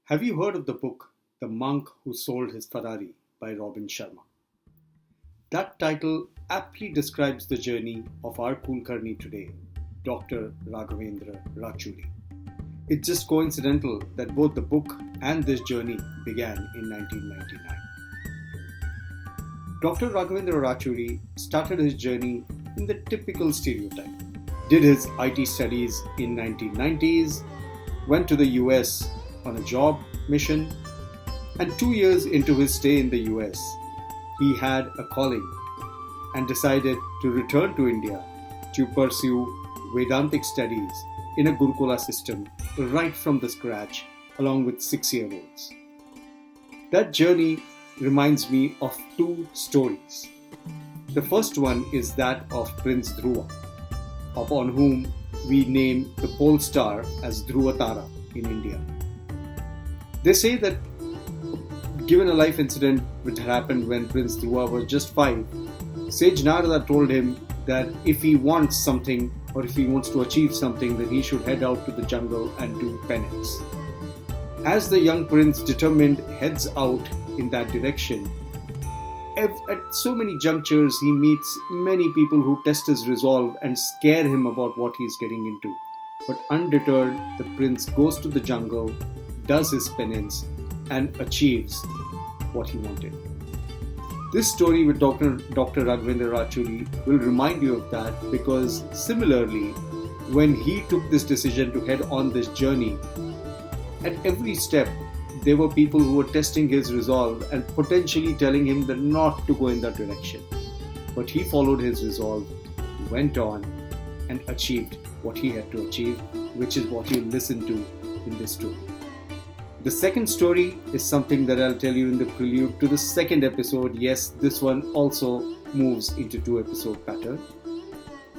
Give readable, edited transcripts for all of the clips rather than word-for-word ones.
Have you heard of the book The Monk Who Sold His Ferrari by Robin Sharma? That title aptly describes the journey of our Kulkarni today, Dr. Raghavendra Rachuri. It's just coincidental that both the book and this journey began in 1999. Dr. Raghavendra Rachuri started his journey in the typical stereotype. Did his IT studies in 1990s, went to the US on a job mission, and 2 years into his stay in the US, he had a calling and decided to return to India to pursue Vedantic Studies in a Gurukula system right from the scratch along with 6-year-olds. That journey reminds me of two stories. The first one is that of Prince Dhruva, upon whom we name the Polestar as Dhruva Tara in India. They say that given a life incident which happened when Prince Dhruva was just 5, Sage Narada told him that if he wants something or if he wants to achieve something, then he should head out to the jungle and do penance. As the young prince determined heads out in that direction, at so many junctures he meets many people who test his resolve and scare him about what he's getting into. But undeterred, the prince goes to the jungle, does his penance, and achieves what he wanted. This story with Dr. Raghavendra Rachuri will remind you of that, because similarly, when he took this decision to head on this journey, at every step there were people who were testing his resolve and potentially telling him that not to go in that direction. But he followed his resolve, went on, and achieved what he had to achieve, which is what you listen to in this story. The second story is something that I'll tell you in the prelude to the second episode. Yes, this one also moves into 2-episode pattern.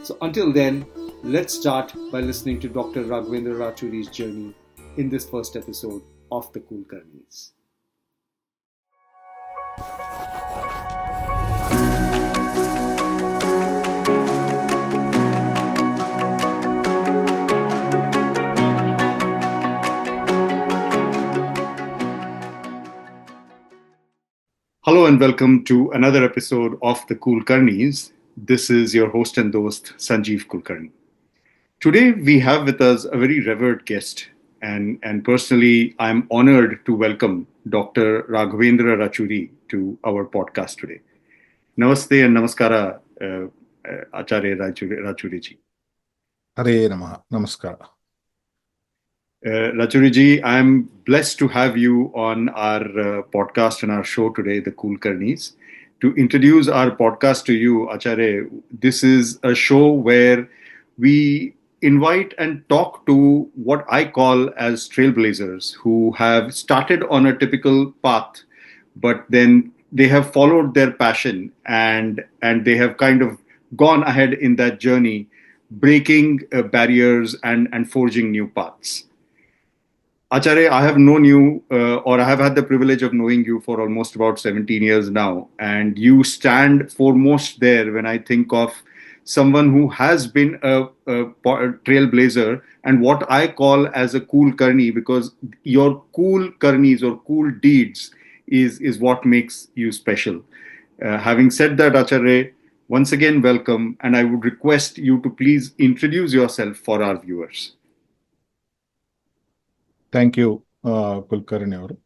So until then, let's start by listening to Dr. Raghavendra Rachuri's journey in this first episode of TheCoolKarnis. Hello and welcome to another episode of TheCoolKarnis. This is your host and host, Sanjeev Kulkarni. Today we have with us a very revered guest, and personally I'm honored to welcome Dr. Raghavendra Rachuri to our podcast today. Namaste and namaskara, Acharya Rachuri ji. Hare Namaha. Namaskara. Rachuri ji, I'm blessed to have you on our podcast and our show today, The Coolkarnis. To introduce our podcast to you, Acharya, this is a show where we invite and talk to what I call as trailblazers who have started on a typical path, but then they have followed their passion and they have kind of gone ahead in that journey, breaking barriers and forging new paths. Acharya, I have known you, or I have had the privilege of knowing you for almost about 17 years now, and you stand foremost there when I think of someone who has been a trailblazer and what I call as a cool karni, because your cool karnis or cool deeds is what makes you special. Having said that, Acharya, once again, welcome, and I would request you to please introduce yourself for our viewers. Thank you, Kulkarni.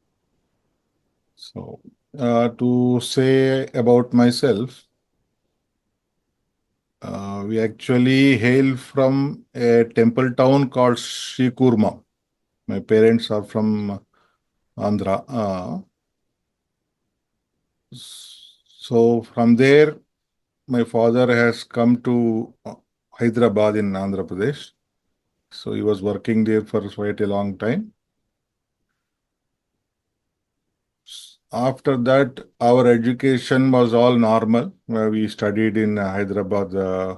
So, to say about myself, we actually hail from a temple town called Srikurma. My parents are from Andhra. So from there, my father has come to Hyderabad in Andhra Pradesh. So he was working there for quite a long time. After that, our education was all normal. We studied in Hyderabad,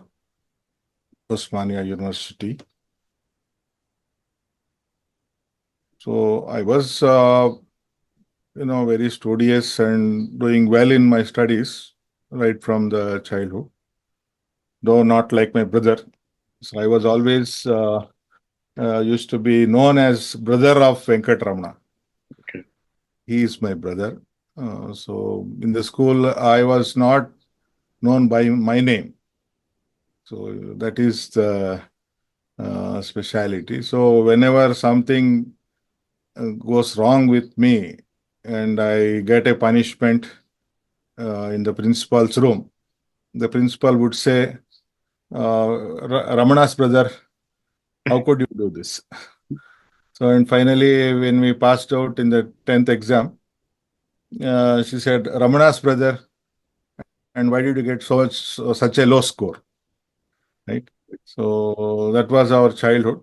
Osmania University. So I was, very studious and doing well in my studies right from the childhood, though not like my brother. So I was always used to be known as brother of Venkatramana. He is my brother. So in the school, I was not known by my name. So that is the speciality. So whenever something goes wrong with me and I get a punishment in the principal's room, the principal would say, Ramana's brother, how could you do this? So, and finally, when we passed out in the 10th exam, she said, Ramana's brother, and why did you get such a low score? Right? So that was our childhood.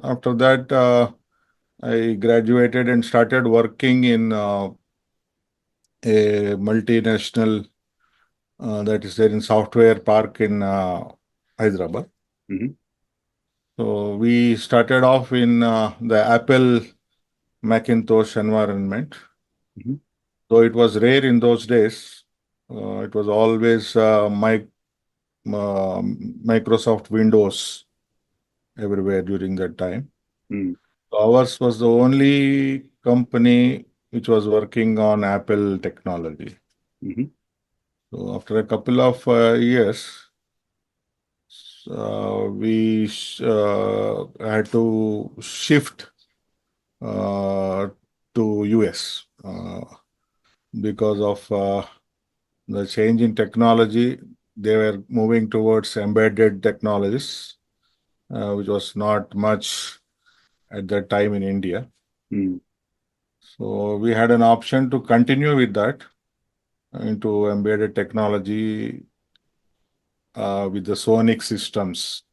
After that, I graduated and started working in a multinational that is there in software park in Hyderabad. Mm-hmm. So we started off in the Apple Macintosh environment. Mm-hmm. Though it was rare in those days, it was always Microsoft Windows everywhere during that time. Mm. Ours was the only company which was working on Apple technology. Mm-hmm. So after a couple of years, we had to shift uh, to US because of the change in technology. They were moving towards embedded technologies, which was not much at that time in India. Mm. So we had an option to continue with that into embedded technology with the Sonic systems,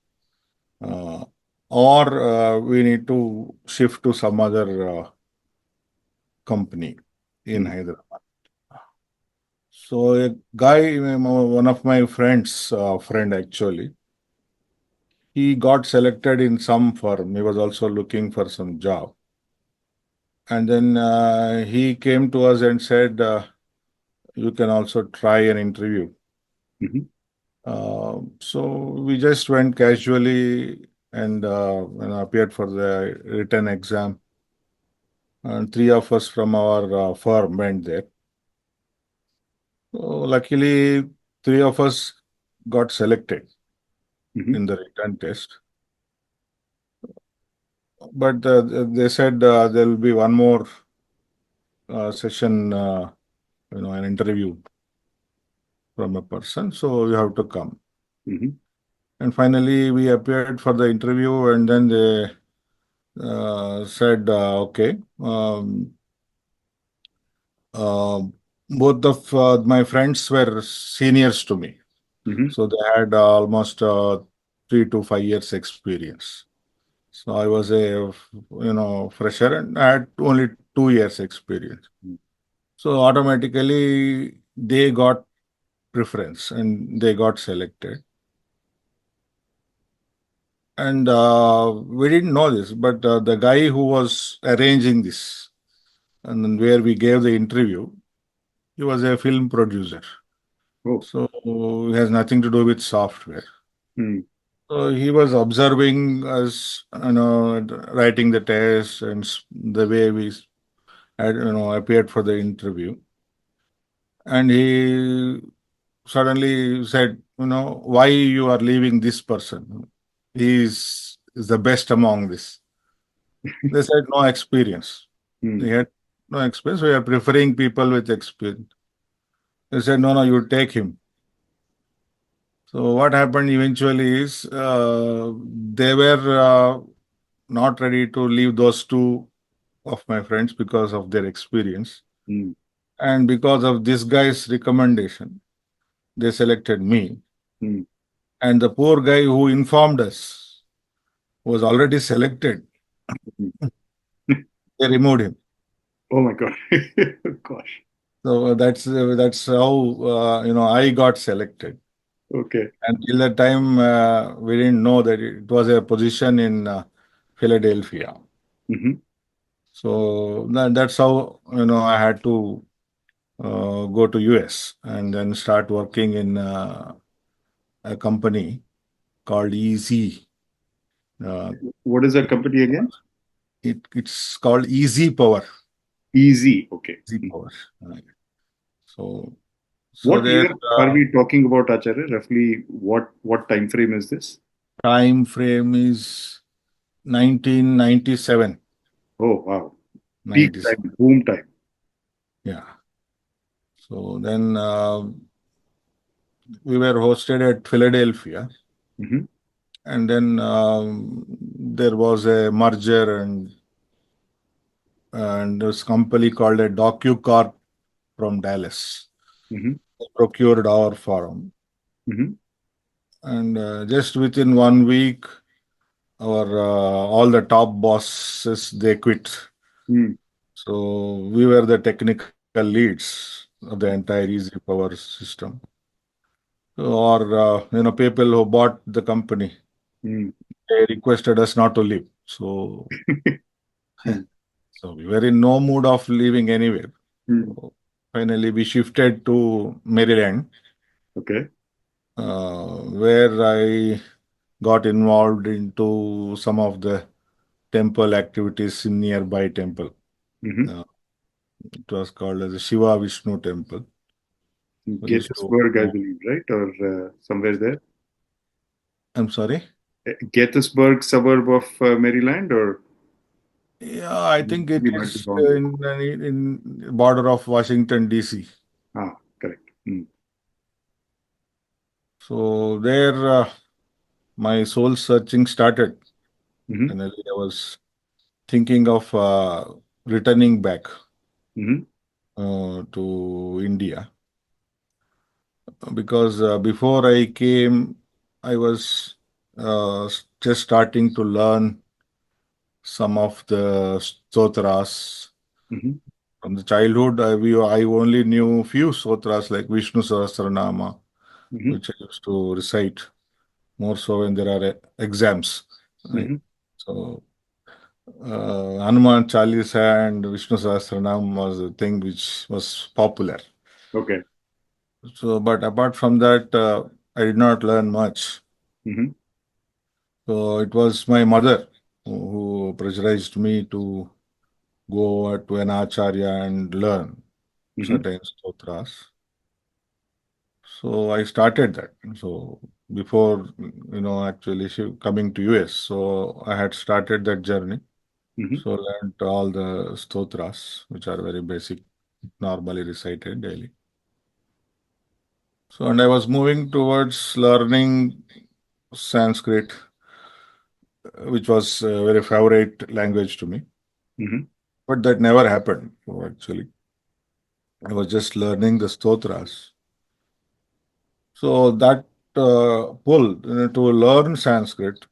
uh, or we need to shift to some other company in Mm. Hyderabad. So a guy, one of my friends, friend actually, he got selected in some firm. He was also looking for some job. And then he came to us and said, you can also try an interview. Mm-hmm. So we just went casually and appeared for the written exam. And three of us from our firm went there. So luckily, three of us got selected Mm-hmm. in the written test. But they said there will be one more session, an interview from a person. So you have to come. Mm-hmm. And finally, we appeared for the interview, and then they said, okay, uh, both of my friends were seniors to me. Mm-hmm. So they had almost 3 to 5 years experience. So I was a, fresher and I had only 2 years experience. So automatically they got preference and they got selected. And we didn't know this, but the guy who was arranging this and then where we gave the interview, he was a film producer. Oh. So it has nothing to do with software. Mm. So he was observing us, writing the test and the way we had, appeared for the interview. And he suddenly said, why you are leaving this person? He is the best among this. They said no experience. They Mm. had no experience. We are preferring people with experience. They said, no, no, you take him. So what happened eventually is they were not ready to leave those two of my friends because of their experience. Mm. And because of this guy's recommendation, they selected me. Mm. And the poor guy who informed us was already selected. Mm. They removed him. Oh my God. Gosh. So that's how I got selected. Okay. And till that time, we didn't know that it was a position in Philadelphia. Mm-hmm. So that's how I had to go to US and then start working in a company called Easy. Uh, What is the company again? it's called Easy Power. Easy. Okay. easy power. Right. So, so What there year are we talking about, Acharya? Roughly, what time frame is this? time frame is 1997. Oh, wow. Peak 97. time, boom time. Yeah. So then we were hosted at Philadelphia, Hmm. and then there was a merger, and this company called a DocuCorp from Dallas Hmm. procured our forum, Hmm. and just within 1 week, our all the top bosses they quit. Hmm. So we were the technical leads of the entire easy power system, or people who bought the company, Hmm. they requested us not to leave. So Hmm. so we were in no mood of leaving anywhere. Hmm. So finally, we shifted to Maryland, Okay. where I got involved into some of the temple activities in nearby temple. Hmm. Uh, it was called as the Shiva Vishnu temple. We used to. Gettysburg, I believe, right? Or somewhere there. I'm sorry. Gettysburg suburb of Maryland, or Yeah, I think it we might be is wrong there. in border of Washington D.C. Ah, correct. Hmm. So there, my soul searching started. Hmm. Finally, I was thinking of returning back Hmm. to India, because before I came, I was just starting to learn some of the stotras. Hmm. From the childhood, I only knew few stotras like Vishnu Sahasranama, Hmm. which I used to recite more so when there are exams, right? Hmm. So Hanuman Chalisa and Vishnu Sahasranam was a thing which was popular. Okay. So, but apart from that, I did not learn much. Hmm. So it was my mother who pressurized me to go to an acharya and learn Hmm. certain stotras. So I started that. So before, actually coming to US, so I had started that journey. Hmm. So learned all the stotras, which are very basic, normally recited daily. So, and I was moving towards learning Sanskrit, which was a very favorite language to me. Hmm. But that never happened. So actually, I was just learning the stotras. So that pull to learn Sanskrit,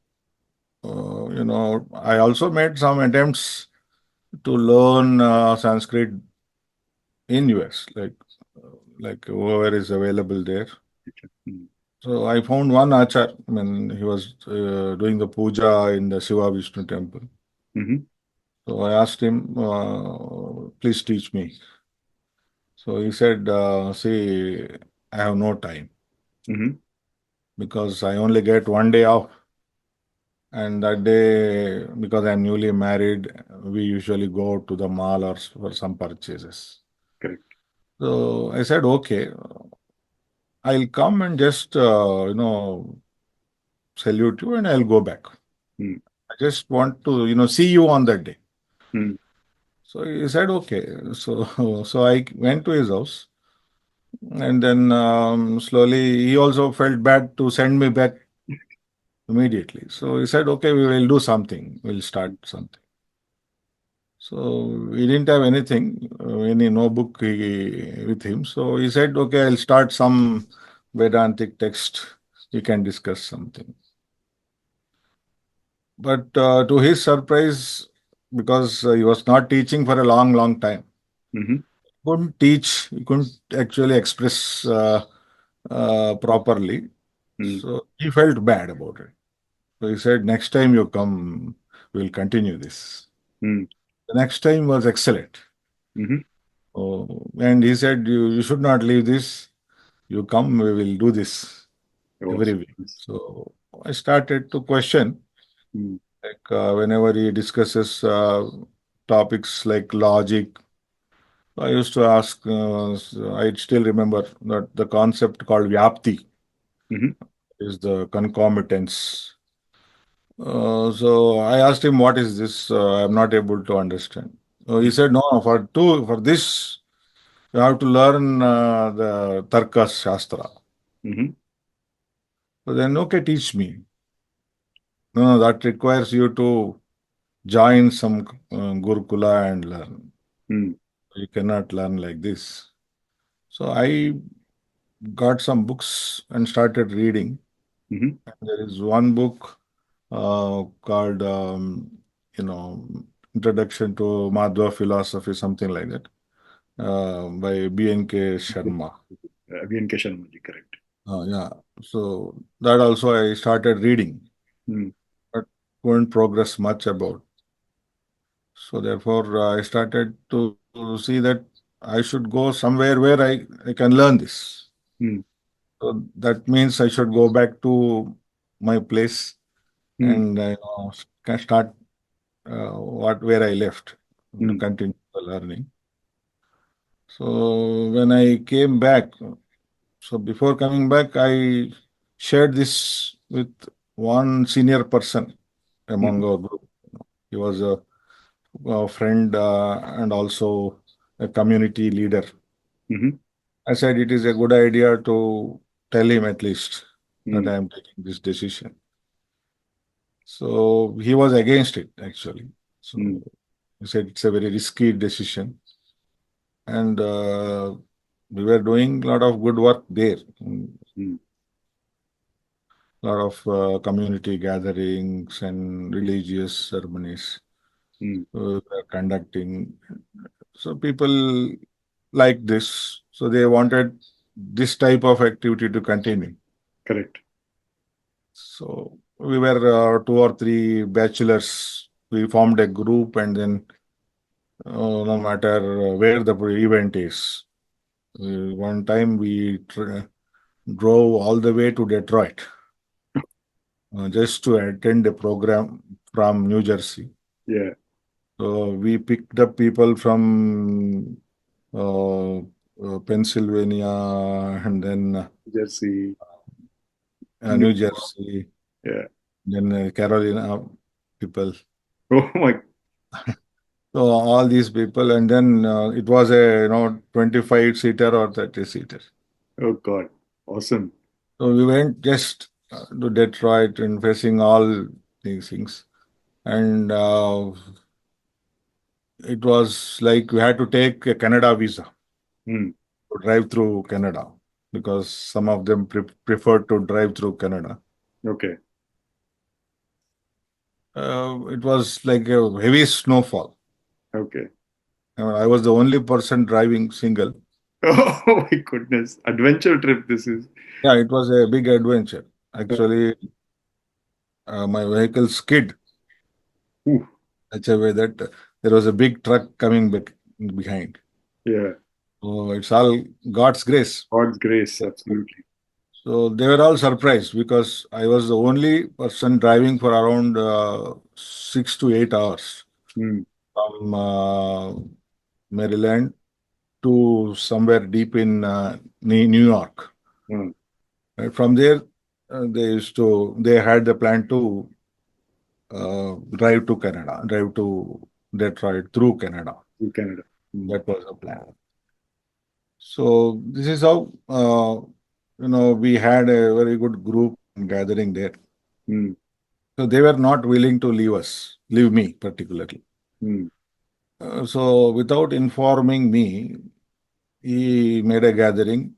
I also made some attempts to learn Sanskrit in US, like whoever is available there. So I found one achar. I mean, he was doing the puja in the Shiva Vishnu temple. Hmm. So I asked him, please teach me. So he said, see, I have no time Hmm. because I only get 1 day off. And that day, because I'm newly married, we usually go to the mall or for some purchases. Correct. So I said, okay, I'll come and just, salute you and I'll go back. Hmm. I just want to, see you on that day. Hmm. So he said, okay. So, so I went to his house, and then slowly he also felt bad to send me back immediately. So he said, okay, we will do something. We'll start something. So he didn't have anything, any notebook with him. So he said, okay, I'll start some Vedantic text. We can discuss something. But to his surprise, because he was not teaching for a long, long time, Hmm. couldn't teach, he couldn't actually express properly. Hmm. So he felt bad about it. So he said, next time you come, we'll continue this. Hmm. The next time was excellent. Hmm. Oh, and he said, you should not leave this. You come, we will do this every Awesome. week. So I started to question, Hmm. like whenever he discusses topics like logic, I used to ask, I still remember that the concept called Vyapti Mhm. is the concomitance. So I asked him, what is this? I'm not able to understand. So he said, no, for this, you have to learn the Tarka Shastra. Mhm. So then, okay, teach me. No, no, that requires you to join some Gurukula and learn. Mm. You cannot learn like this. So I got some books and started reading. Mhm. There is one book called, Introduction to Madhva Philosophy, something like that, by B.N.K. Sharma. Vedantic Studies, correct. Yeah. So that also I started reading, Mm. but couldn't progress much about. So therefore, I started to see that I should go somewhere where I can learn this. Mm. So that means I should go back to my place Mm. and can start what where I left to Mm. continue the learning. So when I came back, so before coming back, I shared this with one senior person among Mhm. our group. He was a friend and also a community leader. Mhm. I said it is a good idea to tell him at least that Mm. I am taking this decision. So he was against it actually. So Mm. he said it's a very risky decision, and we were doing a lot of good work there. Mm. A lot of community gatherings and religious ceremonies Mm. we were conducting. So people like this, so they wanted this type of activity to continue. Correct. So we were two or three bachelors. We formed a group, and then no matter where the event is, one time we drove all the way to Detroit just to attend a program from New Jersey. Yeah. So we picked up people from Pennsylvania and then Jersey. New- New Jersey, Yeah. then Carolina people. Oh my. So all these people, and then it was a 25 seater or 30 seater. Oh God. Awesome. So we went just to Detroit and facing all these things, and it was like we had to take a Canada visa Mm. to drive through Canada because some of them preferred to drive through Canada. Okay. It was like a heavy snowfall. Okay. I was the only person driving single. Oh my goodness. Adventure trip this is. Yeah, it was a big adventure. Actually, my vehicle skid Ooh. such a way that there was a big truck coming back behind. Yeah. So it's all God's grace. God's grace. Absolutely. So they were all surprised because I was the only person driving for around 6 to 8 hours Mm. from Maryland to somewhere deep in New York. Mm. Right? From there, they had the plan to drive to Canada, drive to Detroit through Canada. To Canada. Mm. That was the plan. So this is how we had a very good group gathering there. Mm. So they were not willing to leave us, leave me particularly. Mm. So without informing me, he made a gathering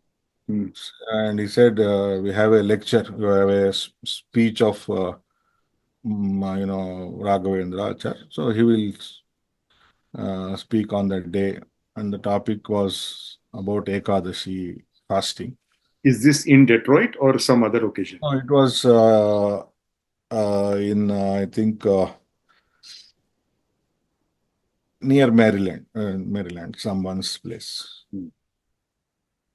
Mm. and he said, "We have a lecture, we have a speech of Raghavendra Rachuri. So he will speak on that day, and the topic was about Ekadashi fasting. Is this in Detroit or some other occasion? It was in I think near Maryland, someone's place. Mm.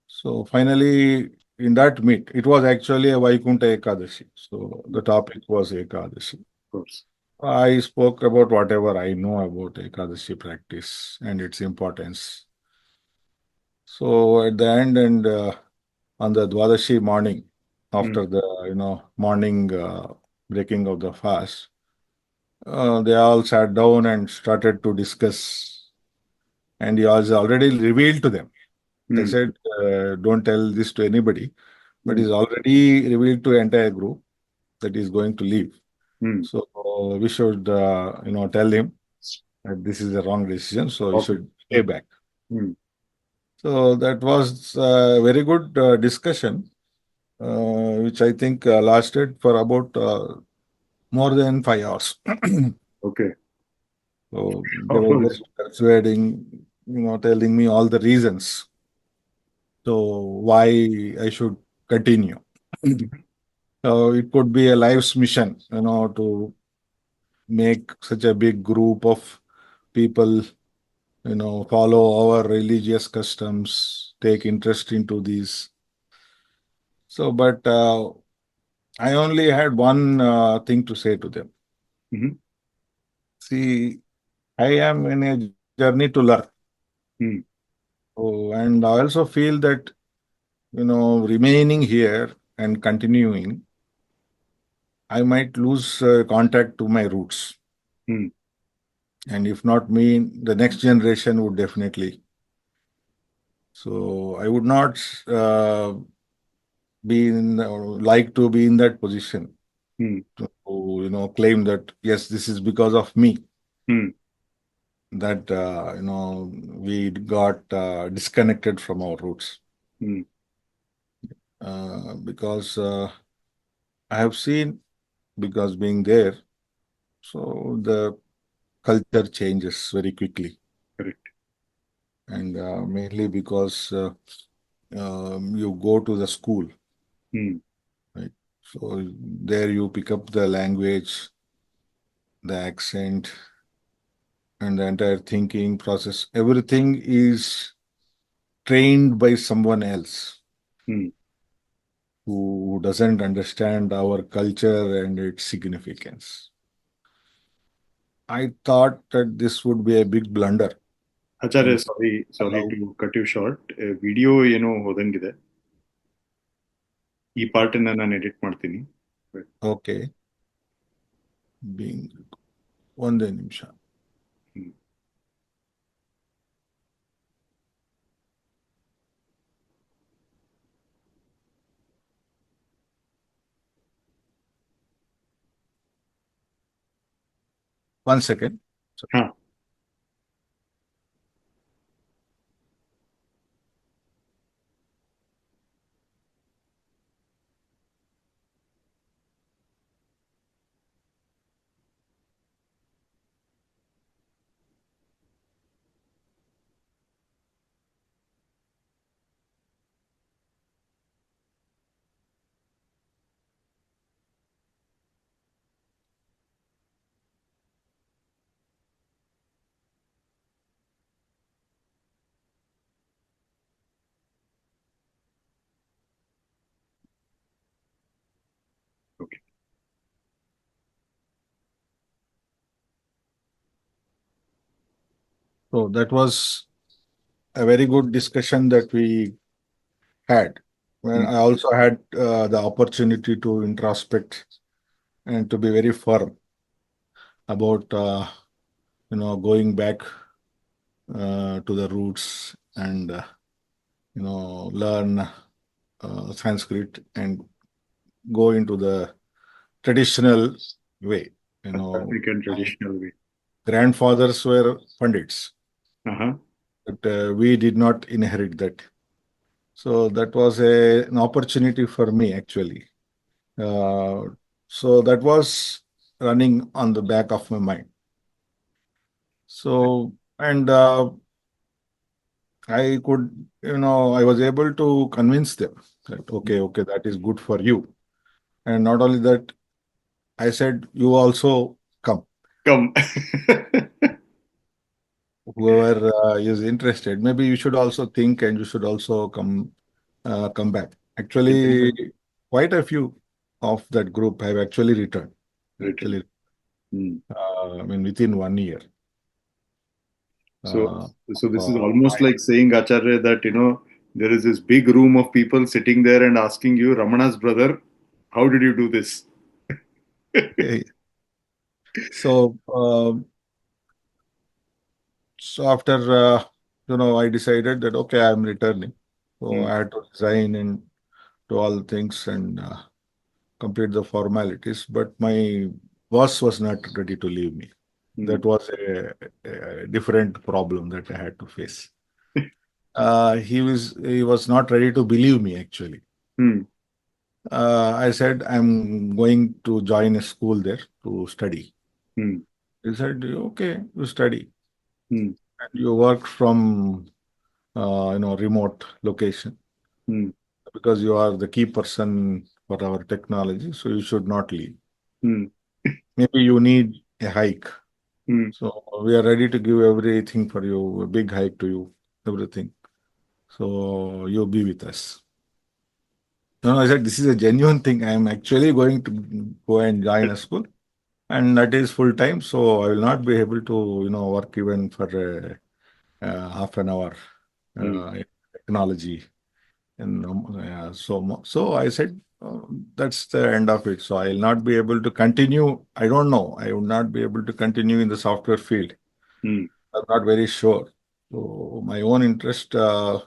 So finally, in that meet, it was actually a Vaikunta Ekadashi. So Of the topic was Ekadashi. course. I spoke about whatever I know about Ekadashi practice and its importance. So at the end and on the Dwadashi morning, Mm. after the morning breaking of the fast, they all sat down and started to discuss. And he was already revealed to them. I Mm. said, don't tell this to anybody, but Mm. he's already revealed to entire group that he's going to leave. Mm. So we should, tell him that this is the wrong decision. So he Okay. should stay back. Mm. So that was a very good discussion, which I think lasted for about more than 5 hours. Okay. So they How were was just persuading, telling me all the reasons. So why I should continue. it? So it could be a life's mission, to make such a big group of people, follow our religious customs, take interest into these. So, but I only had one thing to say to them. Mhm. See, I am in a journey to learn. Mm. Oh, and I also feel that, remaining here and continuing, I might lose contact to my roots. Mm. And if not me, the next generation would definitely. So I would not like to be in that position Mm. to, claim that, yes, this is because of me Mm. that, we got disconnected from our roots. Mm. Because I have seen, because being there, so the culture changes very quickly. Correct. And mainly because you go to the school, Mm. right? So there you pick up the language, the accent, and the entire thinking process. Everything is trained by someone else Mm. who doesn't understand our culture and its significance. I thought that this would be a big blunder. Acharya, And sorry allow, to cut you short. Video ಏನೋ ಹೋದಂಗಿದೆ. ಈ part ನಾನು edit ಮಾಡ್ತೀನಿ. okay, being ಒಂದೇ ನಿಮಿಷ. ಹ್ಮ್. 1 second. ಹಾ. Okay. So that was a very good discussion that we had. When Mm. I also had the opportunity to introspect and to be very firm about going back to the roots and learn Sanskrit and go into the traditional way. African My traditional way. grandfathers were pandits, Uh-huh. but we did not inherit that. So that was an opportunity for me actually. Uh, so that was running on the back of my mind. So, and I could, I was able to convince them that, okay, that is good for you. And not only that, I said, you also come. Come. Whoever is interested, maybe you should also think and you should also come back. Actually, quite a few of that group have actually returned. Written. Actually, Mm. I mean, within 1 year. So, uh, so this is uh, almost like saying, Acharya, that there is this big room of people sitting there and asking you, Ramana's brother, how did you do this? I- so, so after I decided that okay, I'm returning. So Hmm, I had to resign and do all the things and complete the formalities. But my boss was not ready to leave me. hmm, That was a different problem that I had to face. He was not ready to believe me actually. hmm, I said I'm going to join a school there to study. hmm, He said, okay, you study hmm, and you work from remote location hmm, because you are the key person for our technology, so you should not leave. hmm, Maybe you need a hike. hmm. So we are ready to give everything for you, a big hike to you, everything. So you'll be with us. No, I said this is a genuine thing. I am actually going to go and join a school, and that is full time. So I will not be able to, work even for half an hour Hmm. in technology. And so I said that's the end of it. So I'll not be able to continue. I don't know. I will not be able to continue in the software field. Hmm. I'm not very sure. So my own interest, the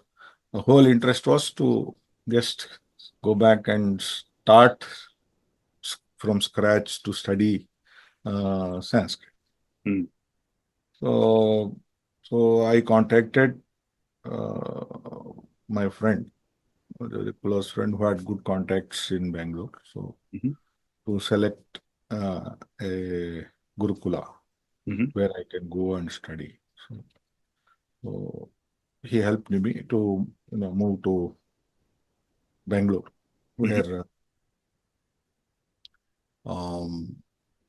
whole interest was to just go back and start from scratch to study Sanskrit. Hmm. So, so I contacted uh, my friend, a close friend who had good contacts in Bangalore. So Mhm, to select a Gurukula mhm, where I can go and study. So he helped me to move to Bangalore, mhm, where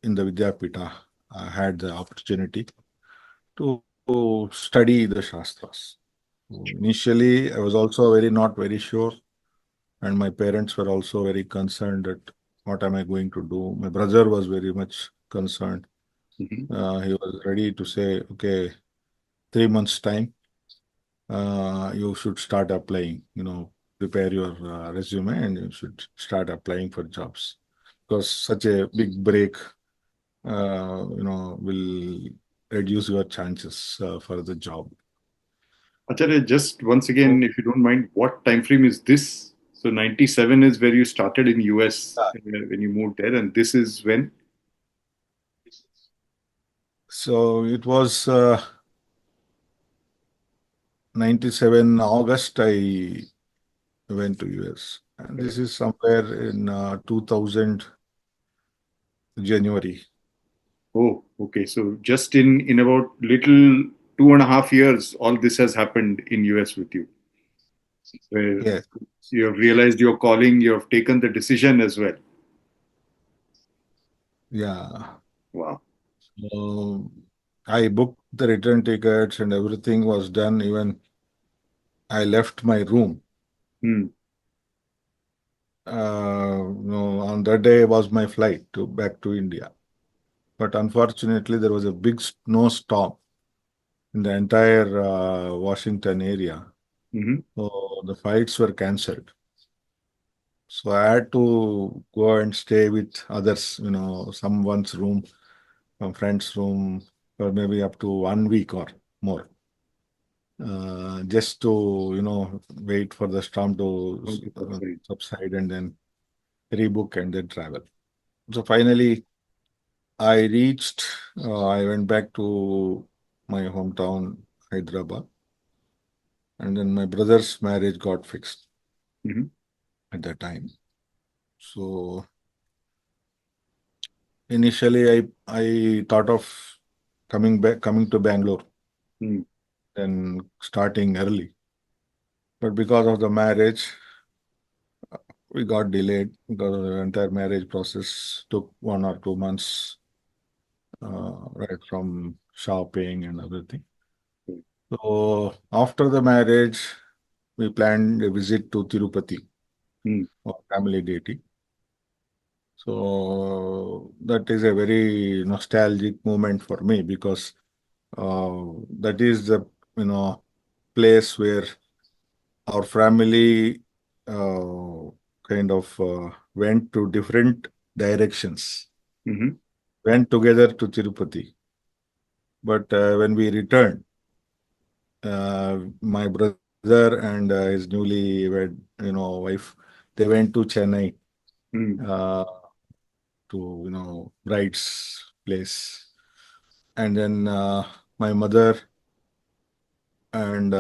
in the Vidyapita I had the opportunity to study the Shastras. So initially, I was also very not very sure, and my parents were also very concerned that what am I going to do. My brother was very much concerned. mhm. He was ready to say, okay, 3 months time, you should start applying. Prepare your resume and you should start applying for jobs because such a big break, will reduce your chances for the job. Acharya, just once again, So, if you don't mind, what time frame is this? So 97 is where you started in US when you moved there, and this is when? so it was 97 August I went to US. And this is somewhere in 2000 January. Oh, okay. So just in about little 2.5 years, all this has happened in US with you, where Yes. you have realized your calling, you have taken the decision as well. Yeah. Wow. So I booked the return tickets and everything was done. Even I left my room. Hmm. On that day was my flight to back to India. But unfortunately, there was a big snowstorm in the entire Washington area. Hmm. So the flights were cancelled. So I had to go and stay with others, someone's room, some friend's room, for maybe up to 1 week or more, just to, wait for the storm to On the subside. subside and then rebook and then travel. So finally, I reached, I went back to my hometown, Hyderabad, and then my brother's marriage got fixed Hmm. at that time. So initially, I thought of coming to Bangalore Hmm. and starting early. But because of the marriage, we got delayed because the entire marriage process took 1 or 2 months, right from shopping and everything. So after the marriage, we planned a visit to Tirupati Hmm. for family deity. So that is a very nostalgic moment for me because That is the place where our family uh, kind of went to different directions. Mm-hmm. Went together to Tirupati, but when we returned, my brother and his newly wed, wife, they went to Chennai Mm. uh, to bride's place, and then my mother and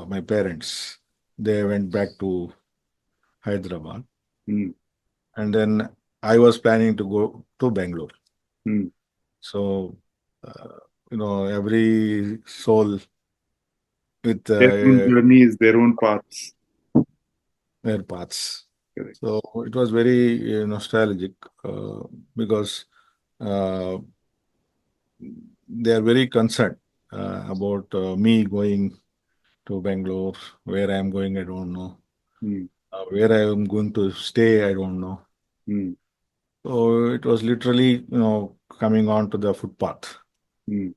my parents, they went back to Hyderabad, Mm. and then I was planning to go to Bangalore. Mm. So, uh, every soul with Their own journeys, their own paths. their paths. Correct. So it was very nostalgic uh, because uh, they are very concerned about me going to Bangalore. Where I am going, I don't know. Mm. Where I am going to stay, I don't know. Mm. So it was literally, coming on to the footpath. Mm.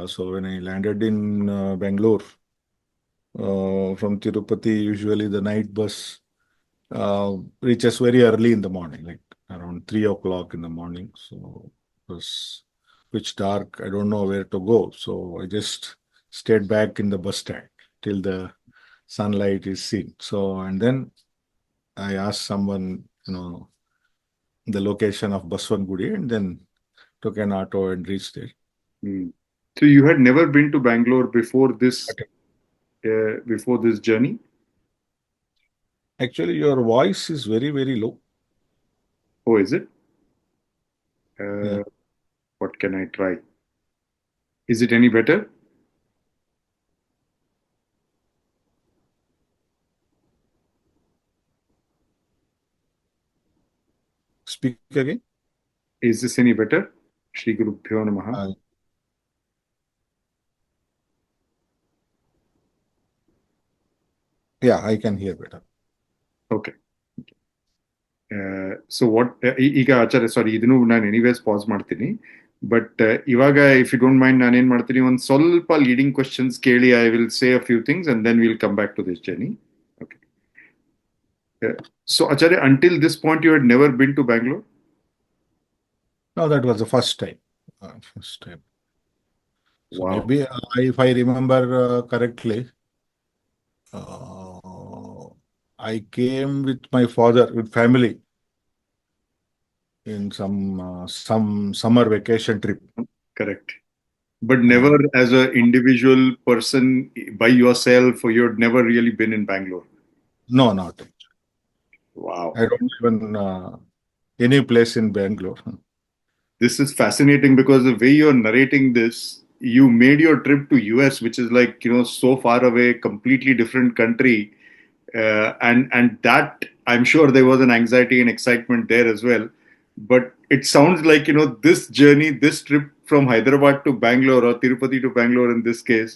So when I landed in Bangalore from Tirupati, usually the night bus reaches very early in the morning, like around 3 o'clock in the morning. So it was pitch dark. I don't know where to go. So I just stayed back in the bus stand till the sunlight is seen. So, and then I asked someone, the location of Baswangudi, and then took an auto and reached there. Mm. So you had never been to Bangalore before this journey? Actually, your voice is very, very low. Oh, is it? Yeah. What can I try? Is it any better? Speak again. Is this any better? Shri Gurubhyo Namaha. Uh, yeah, I can hear better. Okay. So what ಈಗ Acharya sorry ಇದನ್ನು ನಾನು anyways pass ಮಾಡ್ತೀನಿ but ಇವಾಗ if you don't mind ನಾನೇನ್ ಮಾಡ್ತೀನಿ ಒಂದು ಸ್ವಲ್ಪ leading questions ಕೇಳಿ I will say a few things and then will come back to this journey okay so Acharya until this point you had never been to Bangalore No, that was the first time. First time. So wow maybe if I remember correctly, uh, I came with my father, with family, in some summer vacation trip. Correct but Uh, never as a individual person by yourself you had never really been in Bangalore no, not. Wow I don't even any place in Bangalore. this is fascinating because the way you're narrating this, you made your trip to US, which is like so far away, completely different country, and that I'm sure there was an anxiety and excitement there as well. But it sounds like this journey, this trip from Hyderabad to Bangalore or Tirupati to Bangalore in this case,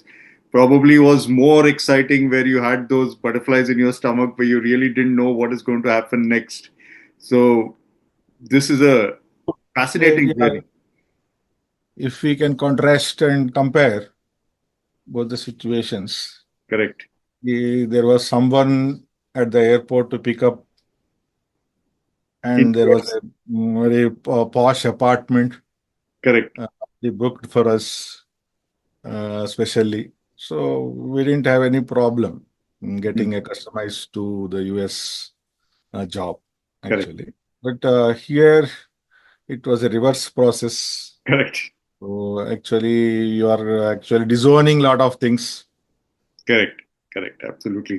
probably was more exciting, where you had those butterflies in your stomach, where you really didn't know what is going to happen next. So this is a fascinating Yeah, journey. if we can contrast and compare both the situations, Correct. there was someone at the airport to pick up, and there was Yes. a very posh apartment Correct. they booked for us specially. So we didn't have any problem in Mm. getting a customized to the US job, Correct. actually. But here it was a reverse process. Correct. So actually, you are actually disowning a lot of things. Correct. Correct. Absolutely.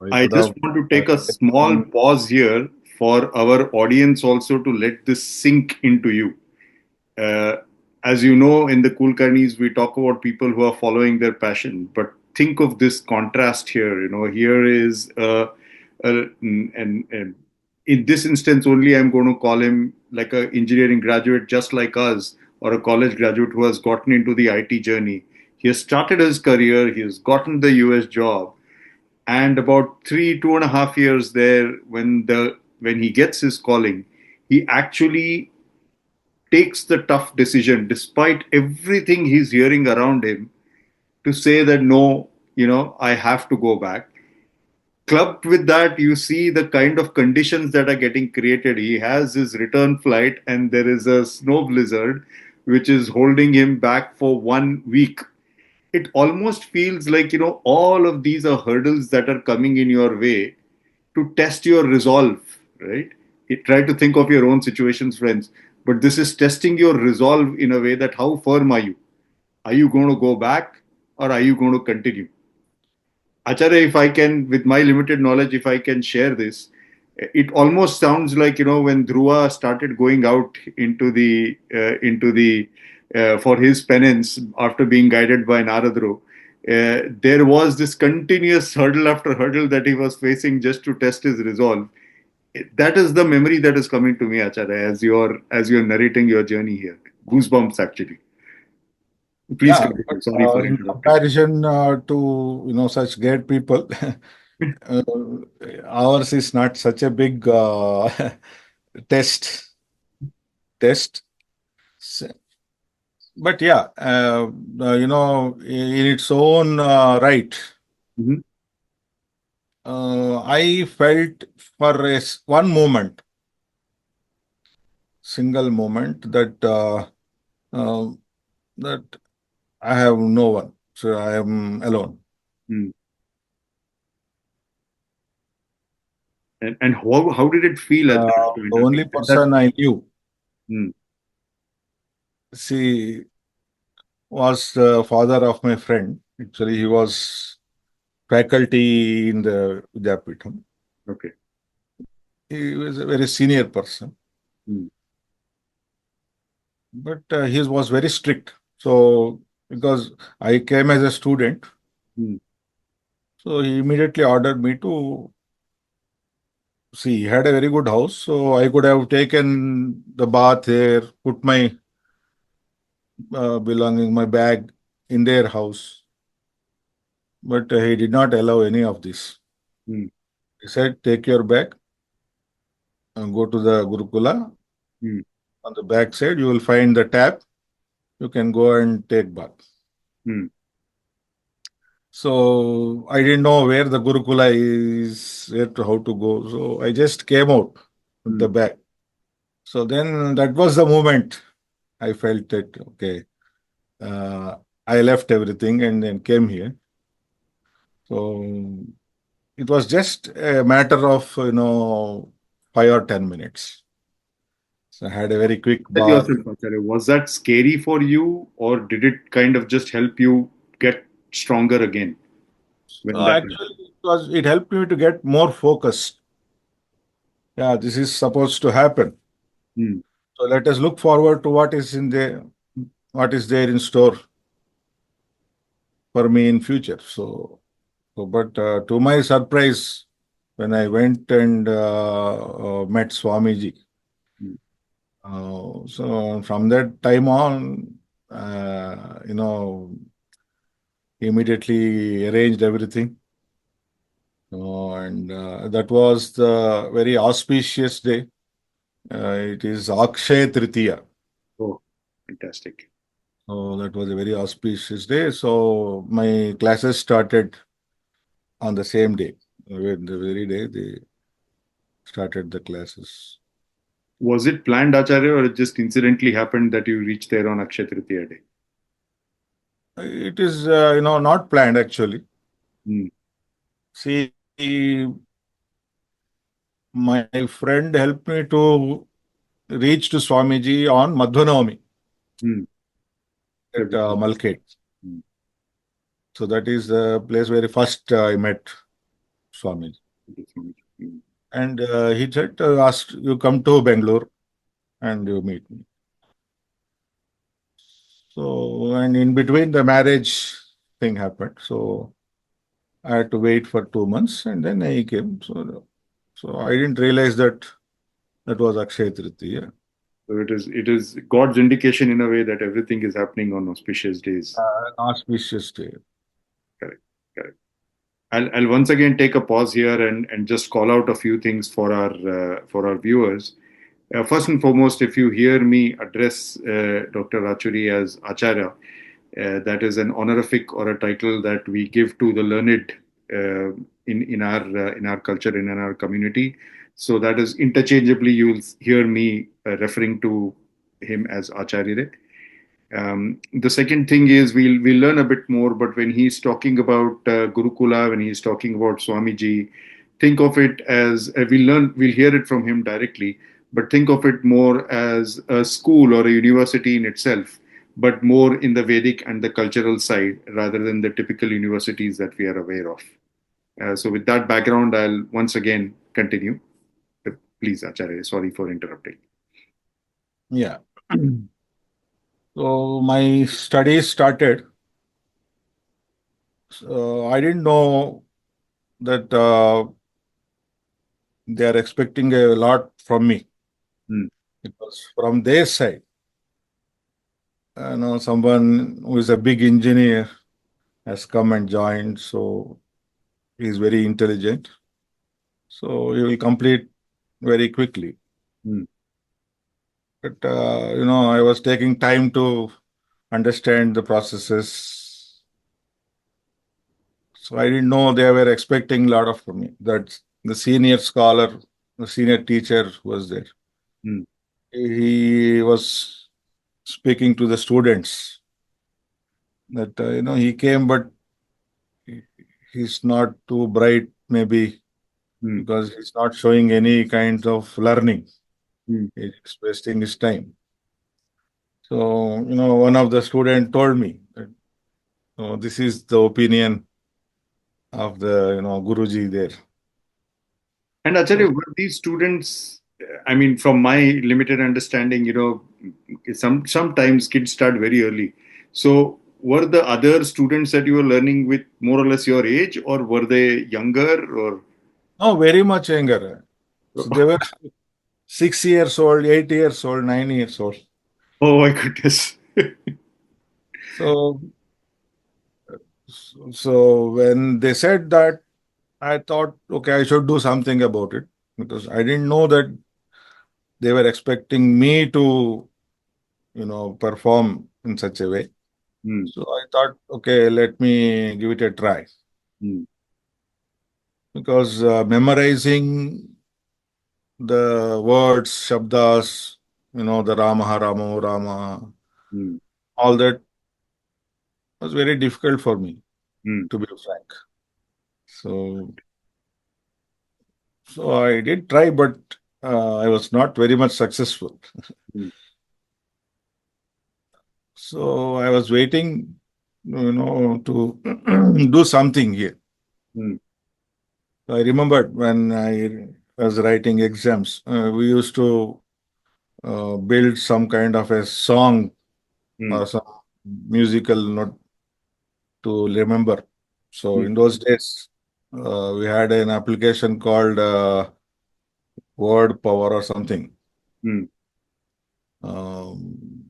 I I could just have want to take a kept small on. pause here for our audience also to let this sink into you. Uh, as you know, in the TheCoolKarnis, we talk about people who are following their passion. But think of this contrast here. Here is and in this instance only, I'm going to call him like an engineering graduate, just like us, or a college graduate who has gotten into the IT journey. He has started his career. He has gotten the US job, and about 2.5 years there, when he gets his calling, he actually takes the tough decision despite everything he's hearing around him to say that no, I have to go back. Clubbed with that, you see the kind of conditions that are getting created. He has his return flight, and there is a snow blizzard which is holding him back for 1 week. It almost feels like, all of these are hurdles that are coming in your way to test your resolve, right? Try to think of your own situations, friends. But this is testing your resolve in a way that how firm are you? Are you going to go back or are you going to continue? Acharya, if I can, with my limited knowledge, if I can share this, it almost sounds like when Dhruva started going out into the for his penance after being guided by Naradru. There was this continuous hurdle after hurdle that he was facing just to test his resolve. That is the memory that is coming to me, Acharya, as you're narrating your journey here. Goosebumps, actually. Please Yeah, continue. but Sorry for in interrupting. comparison to such great people, uh, ours is not such a big test. Test. S- But yeah, in its own right, Mhm. I felt for one moment, single moment, uh, that I have no one, so I am alone. Mm. And how did it feel at that point? The only At that. person I knew, Mm. see, was the father of my friend. Actually, he was faculty in the Vidyapeetham. Okay. He was a very senior person, Mm. but he was very strict. So, because I came as a student, Mm. so he immediately ordered me to see. He had a very good house, so I could have taken the bath there, put my belonging, my bag in their house, but he did not allow any of this. Mm. He said, "Take your bag and go to the Gurukula. Mm. On the back side, you will find the tap. You can go and take bath." Mm. So I didn't know where the Gurukula is, where to how to go. So I just came out with the Mm. bag. So then that was the moment I felt that okay, uh, I left everything and then came here. So it was just a matter of 5 or 10 minutes. So I had a very quick Tell bath. yourself, Acharya, was that scary for you, or did it kind of just help you get stronger again when that happened? Actually, it helped me to get more focused. Yeah, this is supposed to happen. Mm. So let us look forward to what is there in store for me in future. But to my surprise, when I went and met Swamiji, Mm. so from that time on, uh, you know, he immediately arranged everything. And that was the very auspicious day. It is Akshay Tritiya. Oh, fantastic. So that was a very auspicious day. So my classes started on the same day. The very day they started the classes. Was it planned, Acharya, or it just incidentally happened that you reached there on Akshay Tritiya day? It is, not planned actually. Mm. See, my friend helped me to reach to Swamiji on Madhvanavami Mm. at February. Malkhed. Mm. So that is the place where first I met Swamiji. Mm. And he said, asked, you come to Bangalore and you meet me. So, and in between the marriage thing happened. So I had to wait for 2 months and then he came. So I didn't realize that that was Akshay Tritiya. So it is God's indication in a way that everything is happening on auspicious days. Auspicious day. Correct. Correct. I'll once again take a pause here and just call out a few things for our viewers. First and foremost, if you hear me address Dr. Rachuri as Acharya, that is an honorific or a title that we give to the learned in our culture and in our community. So that is interchangeably you will hear me referring to him as Acharya. The second thing is we'll learn a bit more, but when he's talking about Gurukula, when he's talking about Swamiji, think of it as we'll hear it from him directly, but think of it more as a school or a university in itself, but more in the Vedic and the cultural side rather than the typical universities that we are aware of. So with that background, I'll once again continue. Please, Acharya, sorry for interrupting. Yeah. So my studies started. I didn't know that they are expecting a lot from me Hmm. because from their side, someone who is a big engineer has come and joined, so he's very intelligent. So he will complete very quickly. Hmm. But I was taking time to understand the processes. So I didn't know they were expecting a lot of from me. That the senior scholar, the senior teacher was there. Hmm. He was speaking to the students that he came, but he- he's not too bright, maybe Hmm. because he's not showing any kind of learning. Hmm. He's wasting his time. So one of the student told me that this is the opinion of the Guruji there. And Acharya, So were these students, I mean, from my limited understanding, sometimes kids start very early. So were the other students that you were learning with more or less your age, or were they younger, or? no, very much younger. So they were 6 years old, 8 years old, 9 years old. Oh my goodness. So so when they said that, I thought, okay, I should do something about it because I didn't know that they were expecting me to, perform in such a way. Hmm. So I thought, okay, let me give it a try Hmm. because memorizing the words, shabdas, the Rama, Ramo, Rama, Hmm. all that was very difficult for me, Hmm. to be frank. So, so I did try, but I was not very much successful. Hmm. So I was waiting, to do something here. Hmm. I remembered when I was writing exams, we used to build some kind of a song Hmm. or some musical note to remember. So Hmm. in those days, we had an application called Word Power or something. Hmm. Um,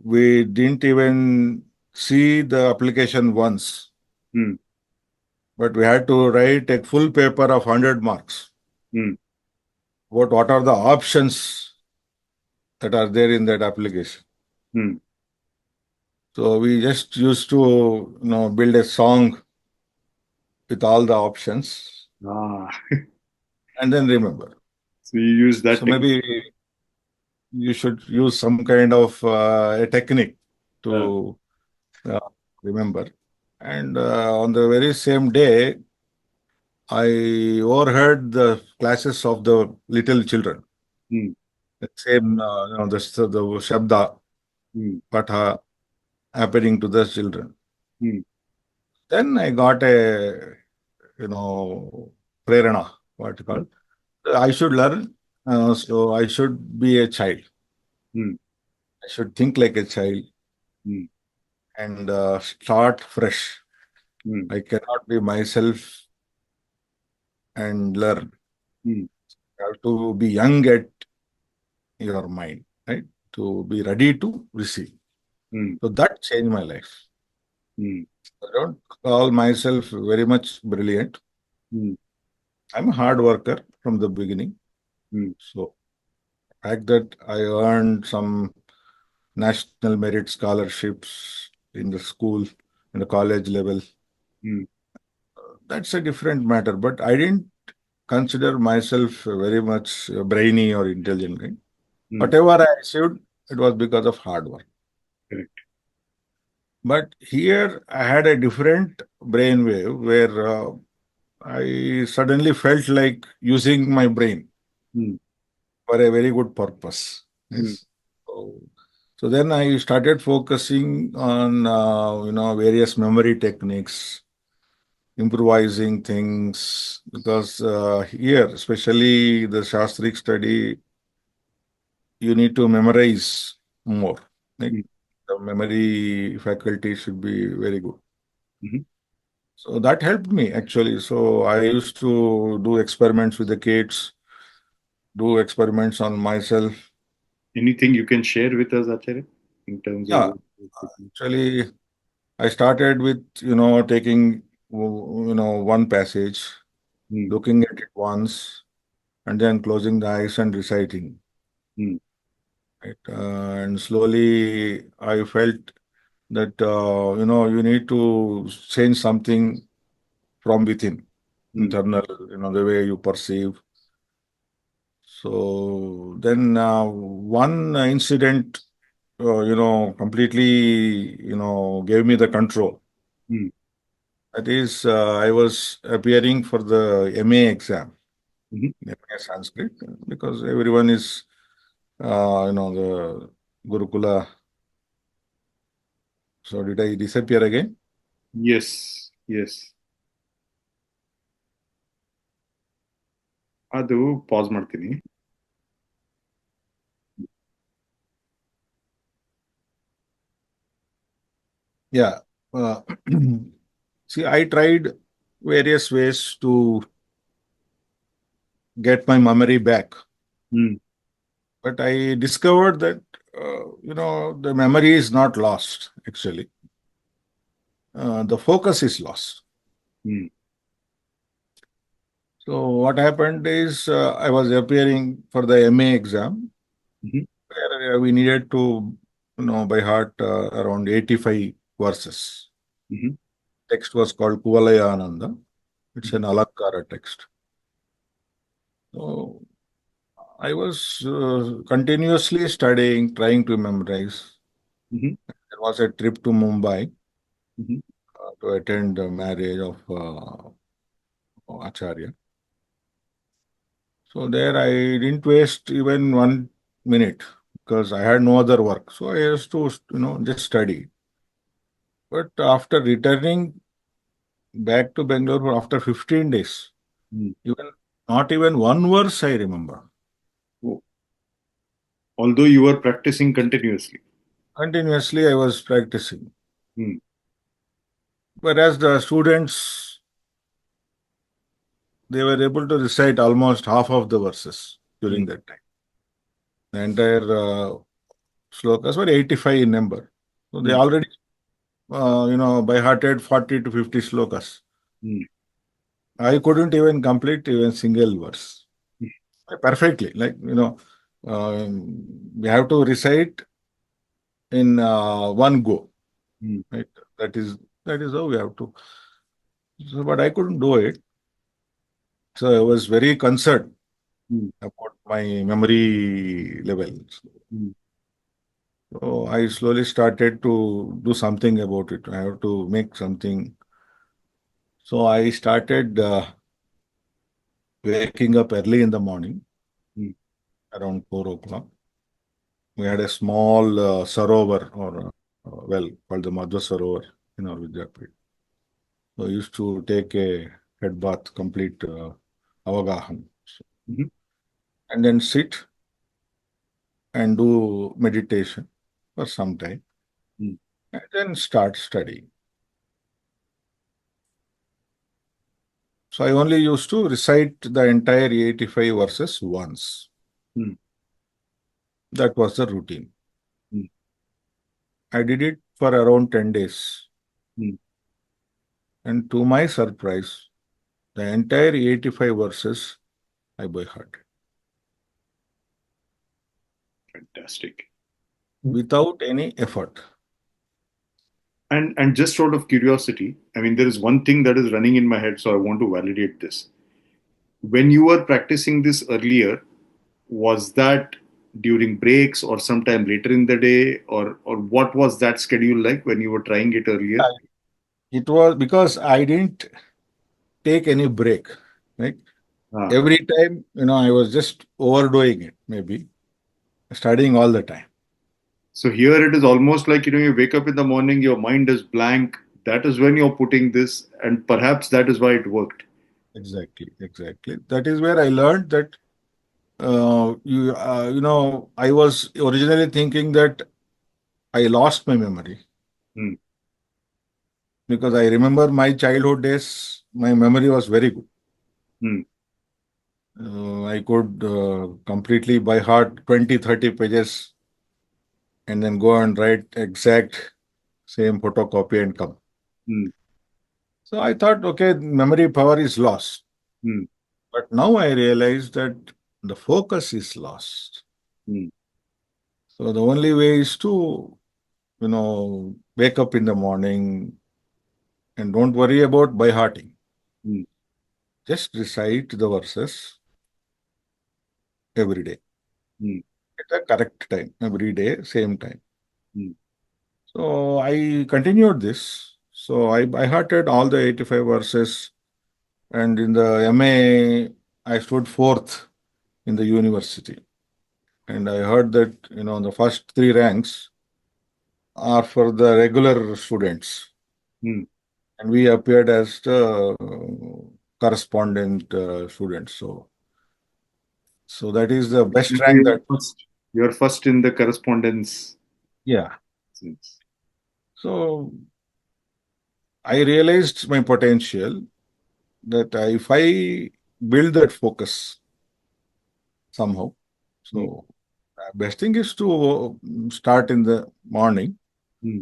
we didn't even see the application once, Hmm. but we had to write a full paper of 100 marks. Hmm. What are the options that are there in that application? Hmm. So we just used to build a song with all the options Ah, and then remember. so you use that So technique. maybe you should use some kind of a technique Uh, to uh, remember. And on the very same day, I overheard the classes of the little children. hmm. The same, the Shabda, Hmm. Patha happening to the children. Hmm. Then I got a, prerana, what you call. I should learn, so I should be a child. Hmm. I should think like a child Hmm. and start fresh. Hmm. I cannot be myself and learn. Hmm. You have to be young at your mind, right? To be ready to receive. Hmm. So that changed my life. Hmm. I don't call myself very much brilliant. Hmm. I'm a hard worker from the beginning. Mm. So, the fact that I earned some national merit scholarships in the school, in the college level, Mm. that's a different matter. But I didn't consider myself very much brainy or intelligent. Right? Mm. Whatever I achieved, it was because of hard work. Correct. But here I had a different brainwave where I suddenly felt like using my brain Mm. for a very good purpose. Mm. Yes. So, so then I started focusing on various memory techniques, improvising things because here, especially the Shastric study, you need to memorize more. Like Mm. the memory faculty should be very good. Mhm. So that helped me actually. So I used to do experiments with the kids, do experiments on myself. Anything you can share with us, Acharya, in terms of Yeah, what you could. actually, I started with, taking, one passage, Mm. looking at it once, and then closing the eyes and reciting. Mm. Right? And slowly I felt that, you need to change something from within, Mm. internal, the way you perceive. So then one incident, completely, gave me the control. Mm. That is, I was appearing for the MA exam, Mhm. MA Sanskrit, because everyone is, the Gurukula. So did I disappear again? Yes, yes. ಅದು pass ಮಾಡ್ತೀನಿ. Yeah. Uh, see, I tried various ways to get my memory back, Mm. but I discovered that, the memory is not lost, actually. The focus is lost. Mm. So what happened is I was appearing for the MA exam, Mhm. where we needed to, by heart around 85 verses. Mhm. Text was called Kuvalayananda. It's Mhm. an Alankara text. So I was continuously studying, trying to memorize. Mhm. There was a trip to Mumbai Mhm. to attend the marriage of Acharya. So there I didn't waste even 1 minute because I had no other work. So I used to, just study. But after returning back to Bangalore after 15 days, Mm. even not even one verse I remember. Oh. Although you were practicing continuously. Continuously I was practicing. Mm. Whereas the students, they were able to recite almost half of the verses during Mm. that time. The entire slokas were 85 in number. So they Mm. already, by hearted 40 to 50 slokas. Mm. I couldn't even complete even single verse. Perfectly. Like, we have to recite in one go. Mm. Right? That is how we have to. So, but I couldn't do it. So I was very concerned Mm. about my memory levels. Mm. So I slowly started to do something about it. I have to make something. So I started waking up early in the morning, Mm. around 4 o'clock. We had a small sarovar or well called the Madhva Sarovar in our Vidyapit. So I used to take a head bath, complete avagahan, Mhm. and then sit and do meditation for some time, Mm. and then start studying. So I only used to recite the entire 85 verses once. Mm. That was the routine. Mm. I did it for around 10 days. Mm. And to my surprise, the entire 85 verses I by heart. Fantastic. without any effort. And just out of curiosity, I mean, there is one thing that is running in my head, so I want to validate this. When you were practicing this earlier, was that during breaks or sometime later in the day, or what was that schedule like when you were trying it earlier? It was because I didn't take any break, right? Ah, Every time, I was just overdoing it, maybe studying all the time. so here it is almost like, you wake up in the morning, your mind is blank. That is when you're putting this, and perhaps that is why it worked. Exactly, exactly. That is where I learned that I was originally thinking that I lost my memory Hmm. because I remember my childhood days, my memory was very good. Hmm. I could completely by heart 20, 30 pages and then go and write exact same photocopy and come. Hmm. So I thought, okay, memory power is lost. Hmm. But now I realize that the focus is lost. Hmm. So the only way is to, wake up in the morning and don't worry about by hearting. Hmm. Just recite the verses every day Hmm. at the correct time, every day, same time. Hmm. So I continued this. So I by hearted all the 85 verses, and in the MA, I stood fourth in the university. And I heard that, the first three ranks are for the regular students. Hmm. And we appeared as the correspondent students. So that is the best rank You're that, first. You're first in the correspondence yeah. sense. So I realized my potential that if I build that focus somehow, Hmm. so best thing is to start in the morning, Hmm.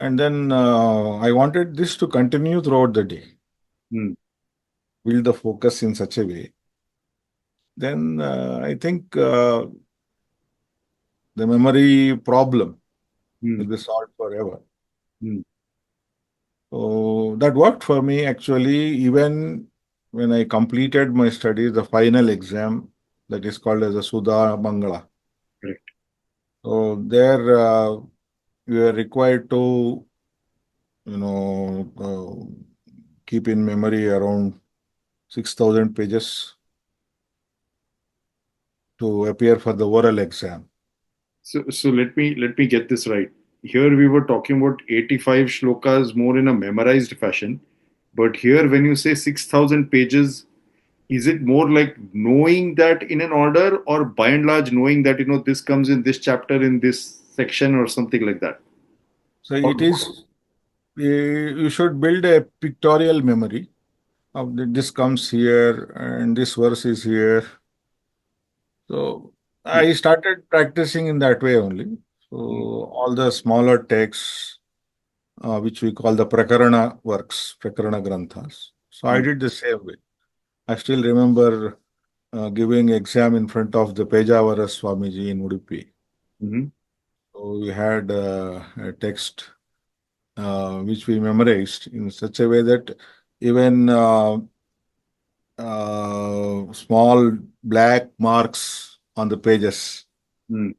and then I wanted this to continue throughout the day. Hmm. Build the focus in such a way, then I think the memory problem Hmm. will be solved forever. Hmm. So that worked for me actually, even when I completed my studies, the final exam that is called as a Sudha Mangala. Correct. So there we were required to, keep in memory around 6,000 pages to appear for the oral exam. So let me get this right. Here we were talking about 85 shlokas more in a memorized fashion, but here when you say 6,000 pages, is it more like knowing that in an order, or by and large knowing that this comes in this chapter in this section or something like that? So Or it is, you should build a pictorial memory of this comes here and this verse is here. So I started practicing in that way only. So Hmm. all the smaller texts, which we call the Prakarana works, Prakarana Granthas. So I Hmm. did the same way. I still remember giving exam in front of the Pejavara Swamiji in Udupi. Hmm. So we had a text which we memorized in such a way that even small black marks on the pages. Hmm.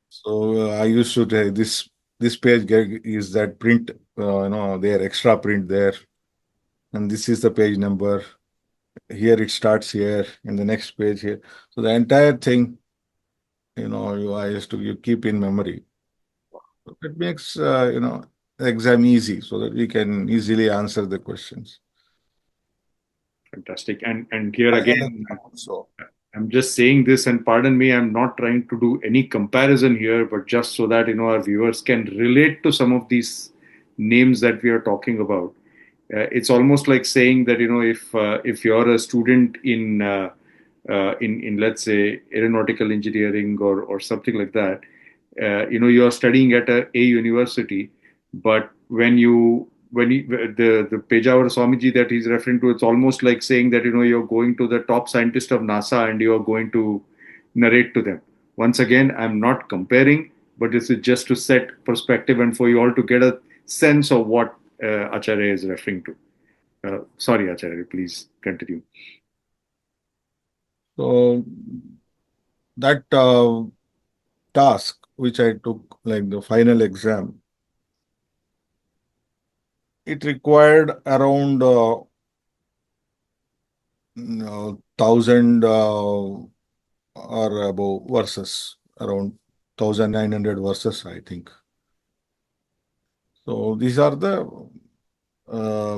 So I used to say this page is that print, there extra print there, and this is the page number. Here it starts here, in the next page here. So the entire thing, I used to you keep in memory. So it makes the exam easy, so that we can easily answer the questions. Fantastic. And here Final again, exam also. I'm just saying this, and pardon me, I'm not trying to do any comparison here, but just so that our viewers can relate to some of these names that we are talking about. It's almost like saying that if you're a student in let's say aeronautical engineering or something like that, you are studying at a university, but when you the Pejawar Swamiji that he's referring to, it's almost like saying that you're going to the top scientist of NASA and you are going to narrate to them Once again, I'm not comparing, but this is just to set perspective and for you all to get a sense of what Acharya is referring to. Sorry, Acharya, please continue. So that task which I took, like the final exam, it required around 1,000 or above verses, around 1,900 verses, I think. So these are the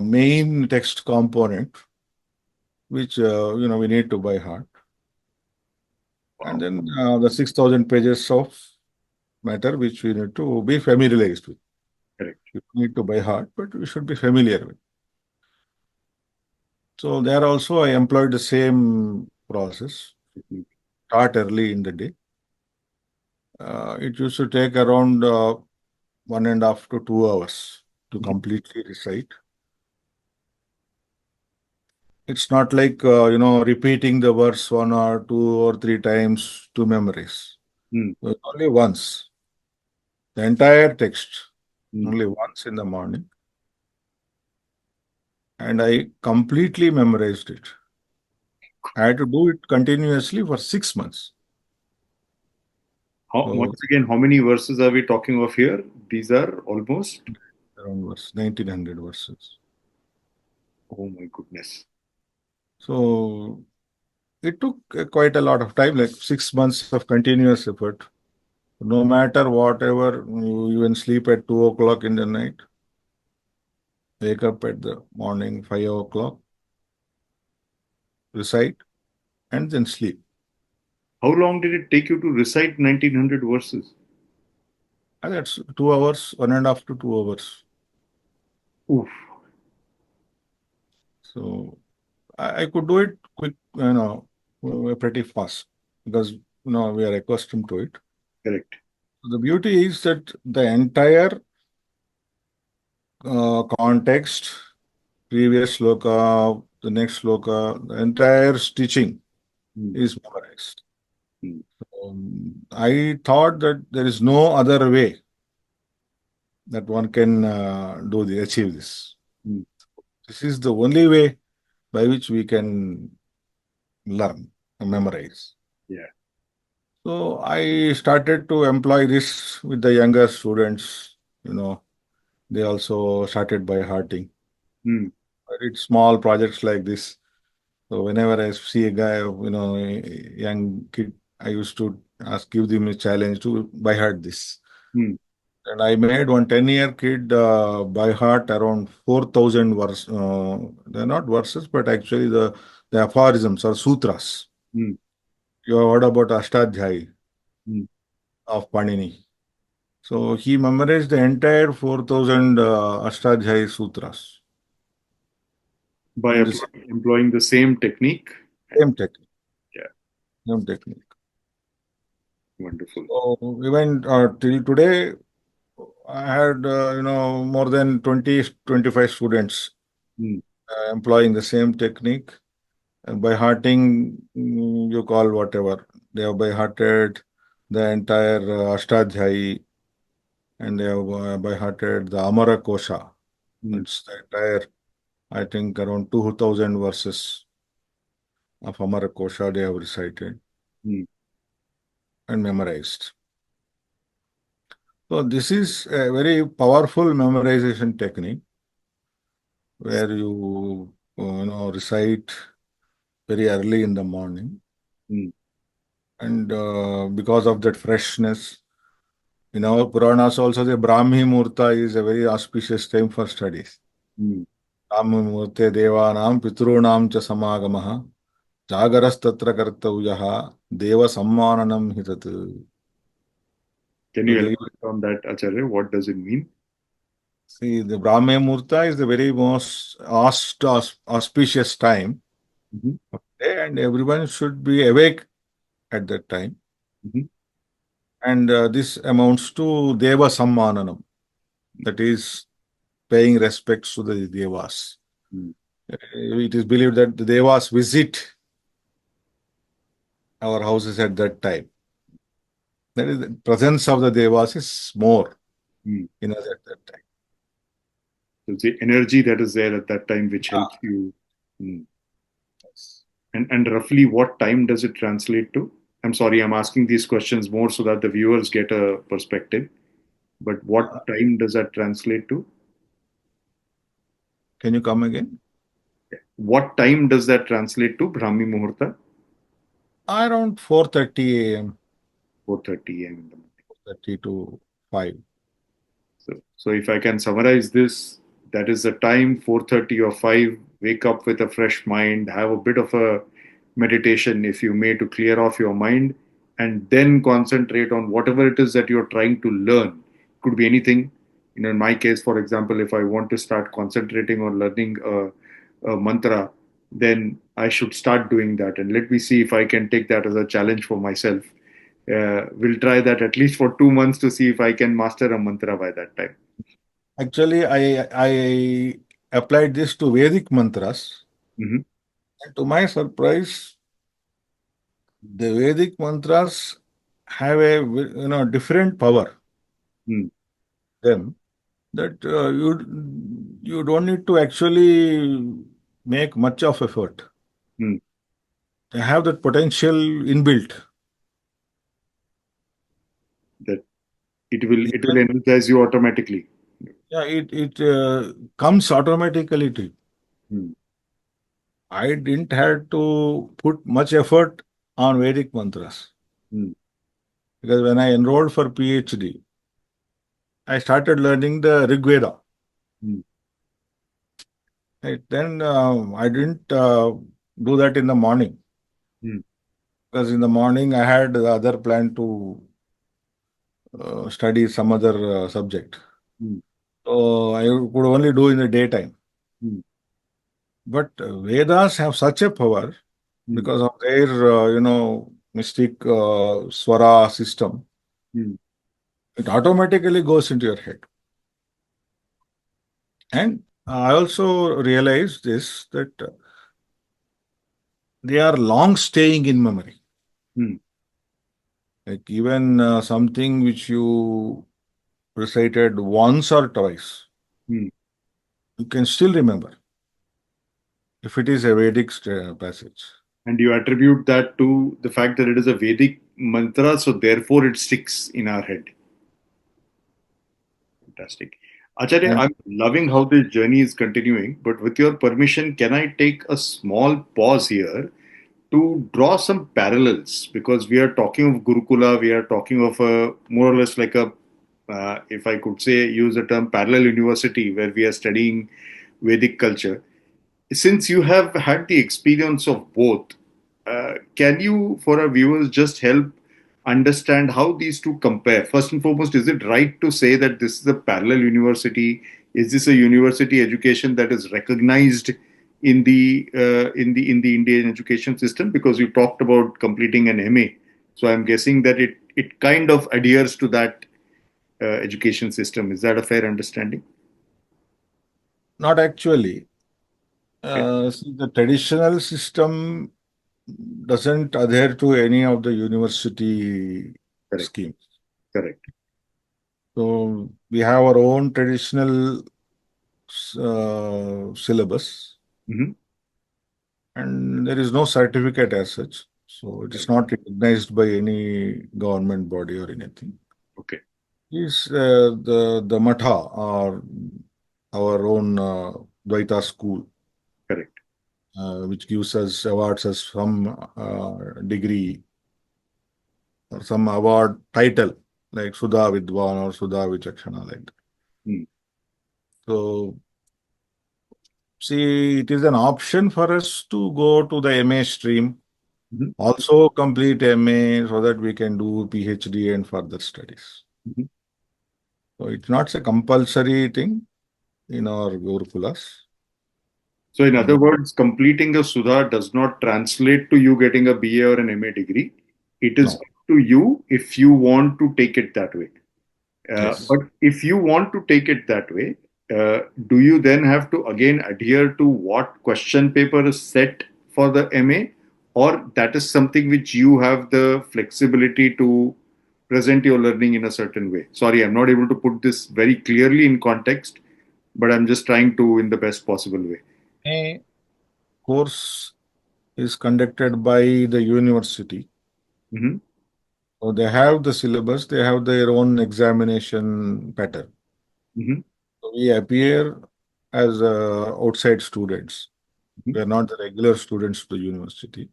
main text component which we need to by heart. Wow. And then the 6,000 pages of matter which we need to be familiarized with. Correct. You need to by heart, but we should be familiar with. So there also I employed the same process. Start early in the day. It used to take around 1.5 to 2 hours to completely recite. It's not like repeating the verse 1 or 2 or 3 times to memorize. Only once. The entire text, only once in the morning. And I completely memorized it. I had to do it continuously for 6 months. Once again, how many verses are we talking of here? These are almost around 1,900 verses. Oh my goodness. So it took quite a lot of time, like 6 months of continuous effort. No matter whatever, you even sleep at 2 o'clock in the night, wake up at the morning 5 o'clock, recite, and then sleep. How long did it take you to recite 1,900 verses? And that's 2 hours, 1.5 to 2 hours. Oof. So I could do it quick, pretty fast because we are accustomed to it. Correct. The beauty is that the entire context, previous sloka, the next sloka, the entire stitching is memorized. I thought that there is no other way that one can achieve this. This is the only way by which we can learn and memorize. Yeah. So I started to employ this with the younger students. They also started by hearting. I did small projects like this. So whenever I see a guy, a young kid, I used to give them a challenge to by heart this. And I made one 10-year kid by heart around 4,000 verses. They're not verses, but actually the aphorisms or sutras. You have heard about Ashtadhyayi of Panini. So he memorized the entire 4,000 Ashtadhyayi sutras. By employing the same technique? Same technique. Yeah. Same technique. Wonderful. So even till today, I had, more than 20, 25 students employing the same technique. And by hearting, you call whatever. They have by hearted the entire Ashtadhyayi, and they have by hearted the Amara Kosha. It's the entire, I think, around 2,000 verses of Amara Kosha they have recited and memorized. So this is a very powerful memorization technique where you recite very early in the morning. And because of that freshness, in our Puranas also the Brahmi Murta is a very auspicious time for studies. Brahmi Murte Devanam Pitrunam cha Samagamaha Jagarastatra Kartavyaha Deva Sammananam Hitat. Can you elaborate on that, Acharya? What does it mean? See, the Brahmi Murta is the very most auspicious time of the day, and everyone should be awake at that time. And this amounts to Deva Sammananam, that is paying respects to the Devas. It is believed that the Devas visit our houses at that time. That is, the presence of the devas is more Hmm. in us at that time. So it's the energy that is there at that time which Ah, helps you. Hmm. yes. And roughly what time does it translate to? I'm sorry, I'm asking these questions more so that the viewers get a perspective. But Uh, what time does that translate to? can you come again? What time does that translate to? Brahmi Muhurta, Around 4:30 a.m., 4:30 a.m. in the morning. 30 to 5. So if I can summarize this, that is the time 4:30 or 5. Wake up with a fresh mind, have a bit of a meditation, if you may, to clear off your mind, and then concentrate on whatever it is that you're trying to learn. Could be anything. In my case, for example, if I want to start concentrating on learning a mantra, then I should start doing that. And let me see if I can take that as a challenge for myself. We'll try that at least for 2 months to see if I can master a mantra by that time. Actually, I applied this to Vedic mantras, Mhm. and to my surprise, the Vedic mantras have a different power. Mm, Them that you don't need to actually make much of effort. mm. They have that potential inbuilt. That it will Even, energize you automatically. yeah, it comes automatically to you. Mm, I didn't have to put much effort on Vedic mantras mm, because when I enrolled for PhD, I started learning the Rig Veda. mm, Right? Then I didn't do that in the morning mm, because in the morning I had the other plan to study some other subject. mm, So I could only do in the daytime. mm, But Vedas have such a power mm, because of their, mystic swara system. mm. It automatically goes into your head. And I also realized this that they are long staying in memory. Mm. Like even something which you recited once or twice, Mm. you can still remember if it is a Vedic passage. And you attribute that to the fact that it is a Vedic mantra, so therefore it sticks in our head. Fantastic. Acharya, And I'm loving how this journey is continuing, but with your permission, can I take a small pause here to draw some parallels? Because we are talking of Gurukula, we are talking of a more or less like a, if I could say, use the term parallel university where we are studying Vedic culture. Since you have had the experience of both, can you, for our viewers, just help understand how these two compare? First and foremost, is it right to say that this is a parallel university? Is this a university education that is recognized in the Indian education system? Because you talked about completing an MA, so I'm guessing that it kind of adheres to that education system. Is that a fair understanding? not actually. Okay, See, the traditional system doesn't adhere to any of the university correct, schemes. correct. So we have our own traditional syllabus, Mhm. and there is no certificate as such. So it is not recognized by any government body or anything. Okay, Is the Matha or our own Dvaita school, correct. which gives us awards as some degree or some award title like Sudha Vidwan or Sudha Vichakshana like that. Hmm. So see, it is an option for us to go to the MA stream, Mhm. also complete MA so that we can do PhD and further studies. Mhm. So it's not a compulsory thing in our Gurukulas. So, in Uh, other words, completing a Sudha does not translate to you getting a BA or an MA degree. It is up no. to you if you want to take it that way. Yes. But if you want to take it that way, do you then have to again adhere to what question paper is set for the MA, or that is something which you have the flexibility to present your learning in a certain way? Sorry, I'm not able to put this very clearly in context, but I'm just trying to in the best possible way. A course is conducted by the university. Mm-hmm. So they have the syllabus, they have their own examination pattern. Mm-hmm. So we appear as outside students. Mm-hmm. We are not the regular students of the university.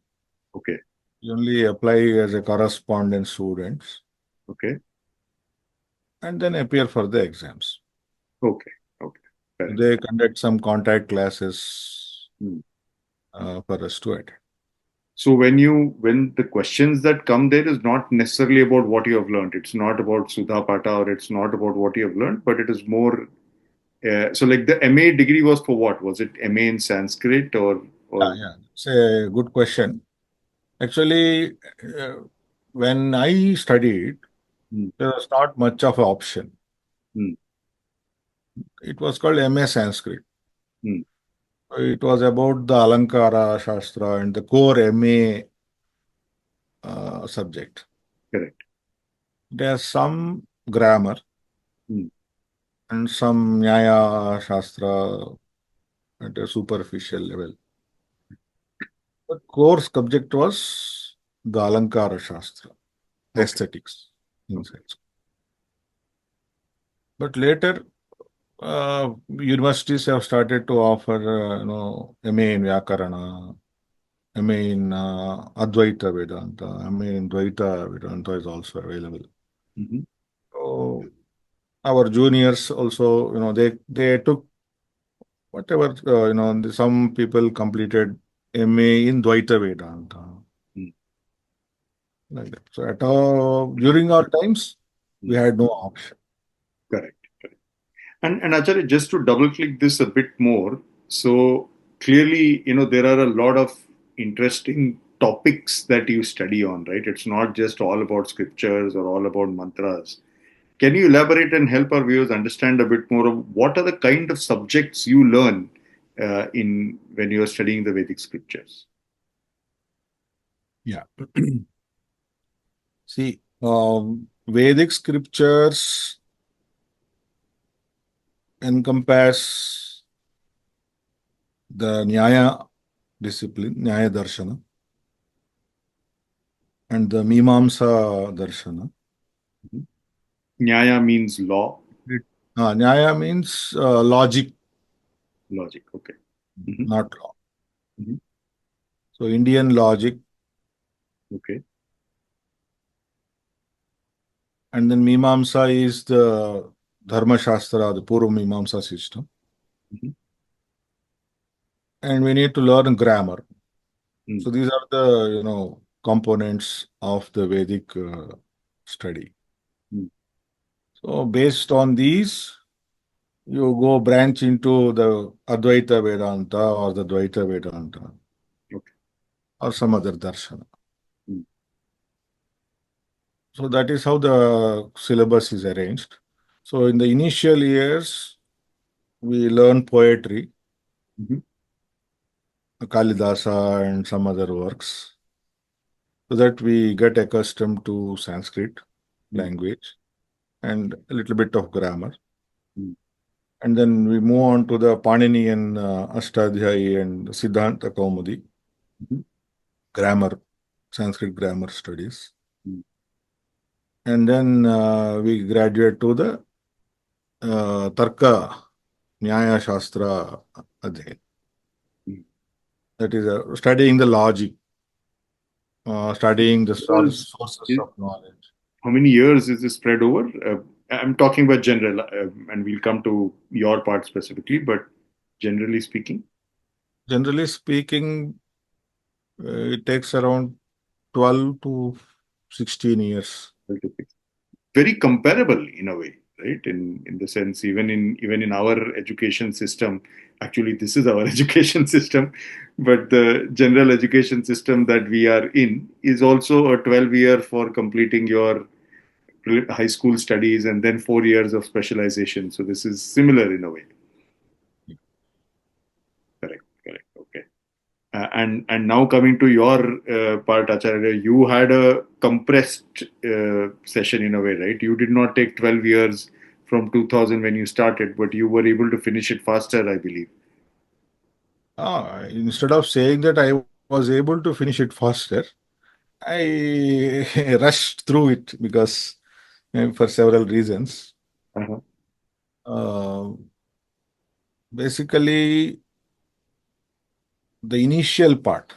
Okay. We only apply as a correspondence students Okay. and then appear for the exams. Okay. Okay. Fair enough. They conduct some contact classes Mm. for us to attend. So when the questions that come there is not necessarily about what you have learned. It's not about Sudha Pata or it's not about what you have learned, but it is more. So like the MA degree was for what? Was it MA in Sanskrit or? Yeah, it's a good question. Actually, uh, when I studied, Mm. there was not much of an option. Mm. It was called MA Sanskrit. Mm. It was about the Alankara Shastra and the core MA subject. Correct. There's some grammar Mm. and some Nyaya Shastra at a superficial level. The core subject was the Alankara Shastra, Okay. aesthetics in Okay. sense. But later, universities have started to offer, MA in Vyakarana, MA in Advaita Vedanta, MA in Dvaita Vedanta is also available. Mm-hmm. So our juniors also, they took whatever, some people completed MA in Dvaita Vedanta, Mm. like that. So during our times, we Mm. had no option. Correct. Correct. And Acharya, just to double click this a bit more, so clearly, there are a lot of interesting topics that you study on, right? It's not just all about scriptures or all about mantras. Can you elaborate and help our viewers understand a bit more of what are the kind of subjects you learn in when you are studying the Vedic scriptures? Yeah. See, Vedic scriptures encompass the Nyaya discipline, Nyaya Darshana, and the Mimamsa Darshana. Mhm. Nyaya means law, Nyaya means logic, logic. Okay. Hmm. not law. Hmm. So Indian logic, Okay. and then Mimamsa is the Dharma Shastra, the Purva Mimamsa system. Hmm. And we need to learn grammar. Mm. So these are the, components of the Vedic study. Mm. So based on these, you go branch into the Advaita Vedanta or the Dvaita Vedanta Okay. or some other darshana. Mm. So that is how the syllabus is arranged. So in the initial years, we learn poetry, Hmm. Kalidasa and some other works, so that we get accustomed to Sanskrit Mm. language and a little bit of grammar. Mm. And then we move on to the Paninian Ashtadhyayi and Siddhanta Kaumudi, Hmm. grammar, Sanskrit grammar studies. Mm. And then we graduate to the Tarka Nyaya Shastra Adhyayan. Mm. That is studying the logic, studying the Years sources is- of knowledge. How many years is this spread over? I'm talking about general, and we'll come to your part specifically, but generally speaking. Generally speaking, it takes around 12 to 16 years. Very comparable in a way, right? In the sense, even in our education system, actually this is our education system, but the general education system that we are in is also a 12-year for completing your high school studies and then 4 years of specialization. So this is similar in a way. Correct. Correct. Okay. And now coming to your part, Acharya, you had a compressed session in a way, right? You did not take 12 years from 2000 when you started, but you were able to finish it faster, I believe. Instead of saying that I was able to finish it faster, I rushed through it because for several reasons. Uh-huh. Uh, Basically, the initial part,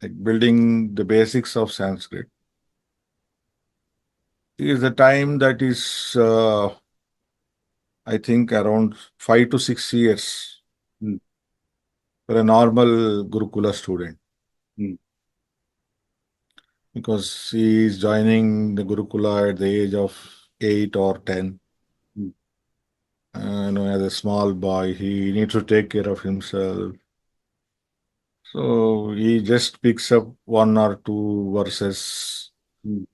like building the basics of Sanskrit, is the time that is, I think, around 5 to 6 years Mm, for a normal Gurukula student, mm, because he is joining the Gurukula at the age of 8 or 10. mm. As a small boy, he needs to take care of himself. So he just picks up one or two verses, Mm.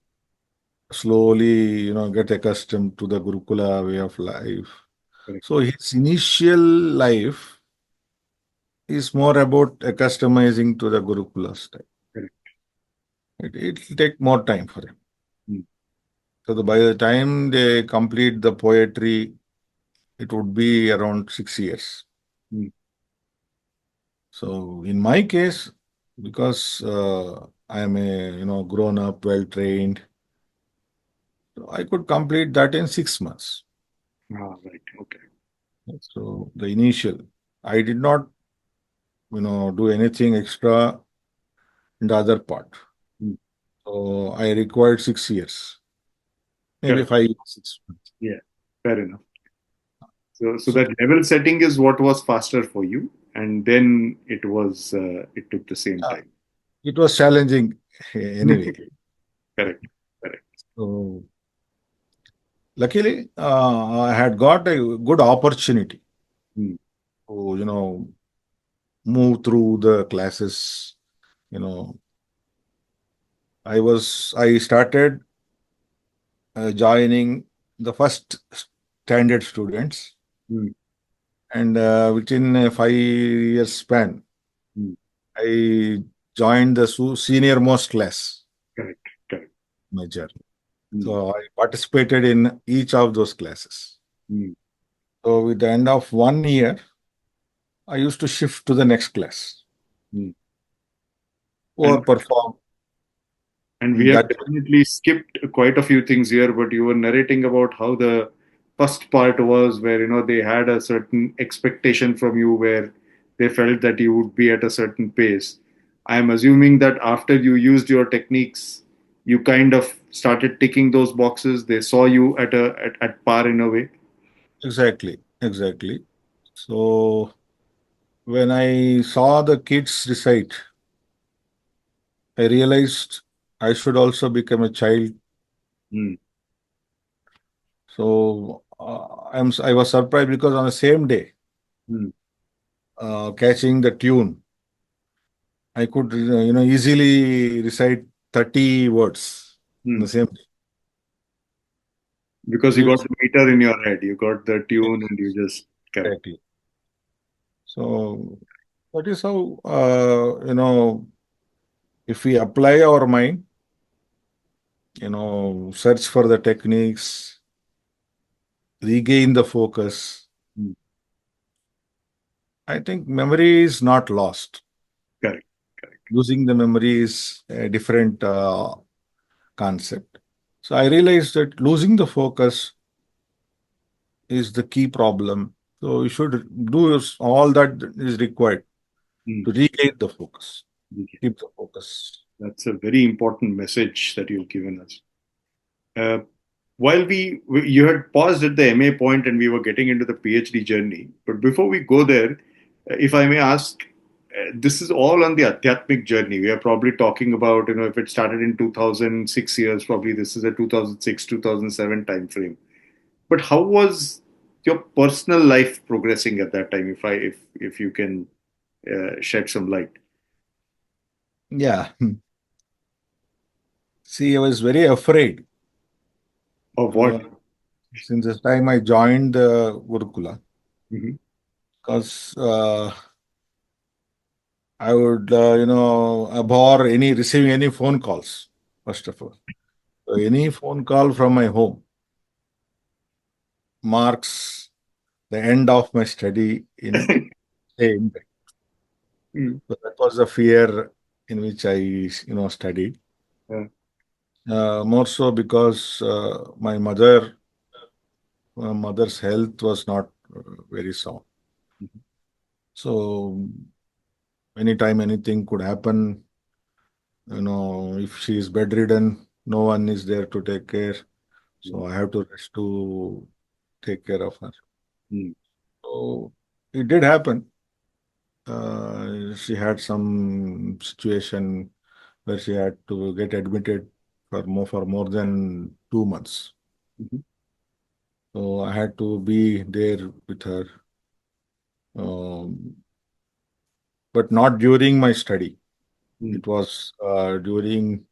slowly, get accustomed to the Gurukula way of life. Correct, So his initial life is more about accustomizing to the Gurukula style. correct. It'll take more time for him. Mm, So by the time they complete the poetry, it would be around 6 years. mm. So in my case, because I am a grown up, well trained, so I could complete that in 6 months. Ah, right. Okay. So the initial, I did not do anything extra in the other part. Mm. So I required 6 years, maybe Correct. 5, 6 months. Yeah. Fair enough. So So that level setting is what was faster for you, and then it took the same uh, time. it was challenging anyway. Correct. Correct. So luckily, I had got a good opportunity Mm, to, move through the classes. You know, I started joining the first standard students, mm, and within a 5 year span, mm. I joined the senior most class, Correct. Correct. my journey. Mm, So I participated in each of those classes. mm. So with the end of 1 year, I used to shift to the next class Mm. or And perform and we in have that. definitely skipped quite a few things here, but you were narrating about how the first part was where they had a certain expectation from you where they felt that you would be at a certain pace. I am assuming that after you used your techniques, you kind of started ticking those boxes. They saw you at par in a way. Exactly, exactly. So when I saw the kids recite, I realized I should also become a child. Mm, So I was surprised because on the same day, mm, catching the tune, I could easily recite 30 words in mm. the same day. Because you got Which the meter in your head, you got the tune, and you just correct. exactly. So that is how if we apply our mind, search for the techniques, regain the focus. Mm, I think memory is not lost. correct. Correct. Losing the memory is a different concept. So I realized that losing the focus is the key problem. So you should do all that is required Mm. to regain the focus, Okay. keep the focus. That's a very important message that you've given us. Uh, while you had paused at the MA point and we were getting into the PhD journey, but before we go there, if I may ask, this is all on the Adhyatmic journey. We are probably talking about, if it started in 2006 years, probably this is a 2006, 2007 time frame. But how was your personal life progressing at that time, if you can shed some light? Yeah. See, I was very afraid Of what? uh, since the time I joined the Gurukula, Mhm. because I would, abhor any receiving any phone calls, first of all. So any phone call from my home marks the end of my study in say, Mm. so that was the fear in which I, studied. Yeah. More so because my mother's health was not very sound. Mhm. So anytime anything could happen, if she is bedridden, no one is there to take care. Yeah. So I have to rush to take care of her. Mm. So it did happen. She had some situation where she had to get admitted for more than 2 months. Mhm. So I had to be there with her, um, but not during my study. Mm. It was during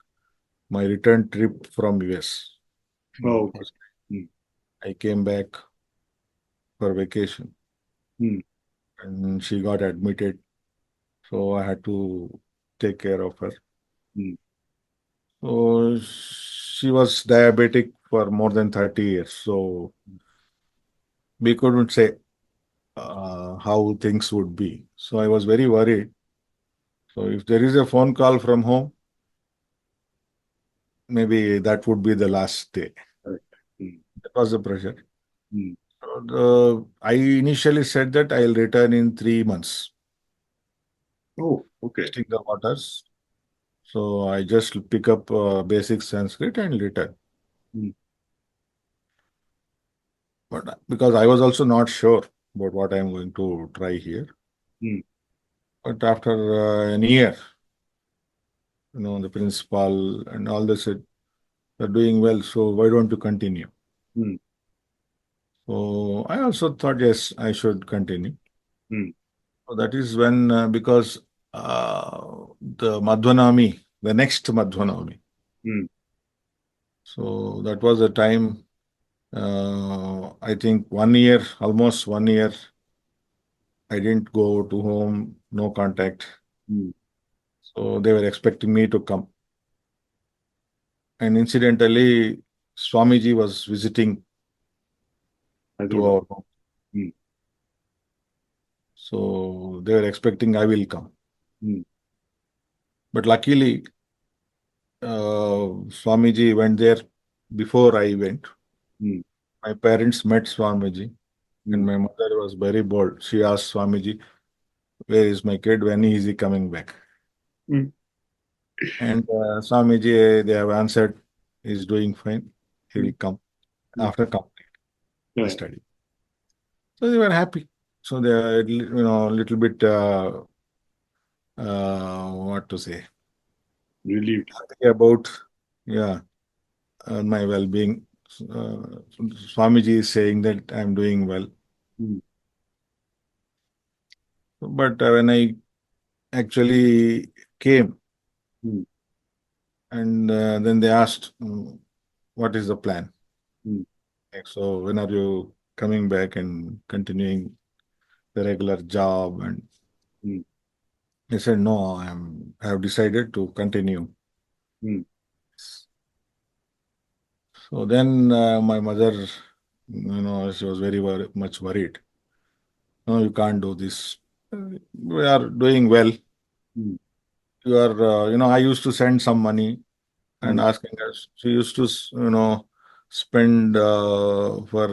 my return trip from US. Oh, okay. Because Mm. I came back for vacation Mm. and she got admitted, so I had to take care of her. Mm. So she was diabetic for more than 30 years, so we couldn't say how things would be. So I was very worried. So if there is a phone call from home, maybe that would be the last day. Correct. Mm. That was the pressure. Mm. I initially said that I'll return in 3 months, Oh, okay. testing the waters. So I just pick up basic Sanskrit and return. Mm. But because I was also not sure about what I'm going to try here. Mm. But after an year, the principal and all they said, you're doing well, so why don't you continue? Mm. So I also thought, yes, I should continue. Mm. So that is when, because the Madhvanami, the next Madhvanami, Mm. so that was the time, I think 1 year, almost 1 year, I didn't go to home, no contact. Mm. So they were expecting me to come. And incidentally, Swamiji was visiting to Hyderabad. our home. Mm. So they were expecting I will come. Mm. But luckily, Swamiji went there before I went. Mm. My parents met Swamiji, and Mm. my mother was very bold. She asked Swamiji, where is my kid? When is he coming back? Mm. And Swamiji, they have answered, he's doing fine. He will Mm. come Mm. after complete the Yeah. study. So they were happy. So they are, a little bit, what to say, Relieved. happy about, yeah, my well-being. Swamiji is saying that I'm doing well. Mm. But when I actually came, Mm. and then they asked, what is the plan? Mm. Like, so when are you coming back and continuing the regular job? And Mm. I said, no, I have decided to continue. Mm. So then my mother, she was very much worried. No, you can't do this. We are doing well. Mm. You are, I used to send some money and Mm. asking us. She used to, spend for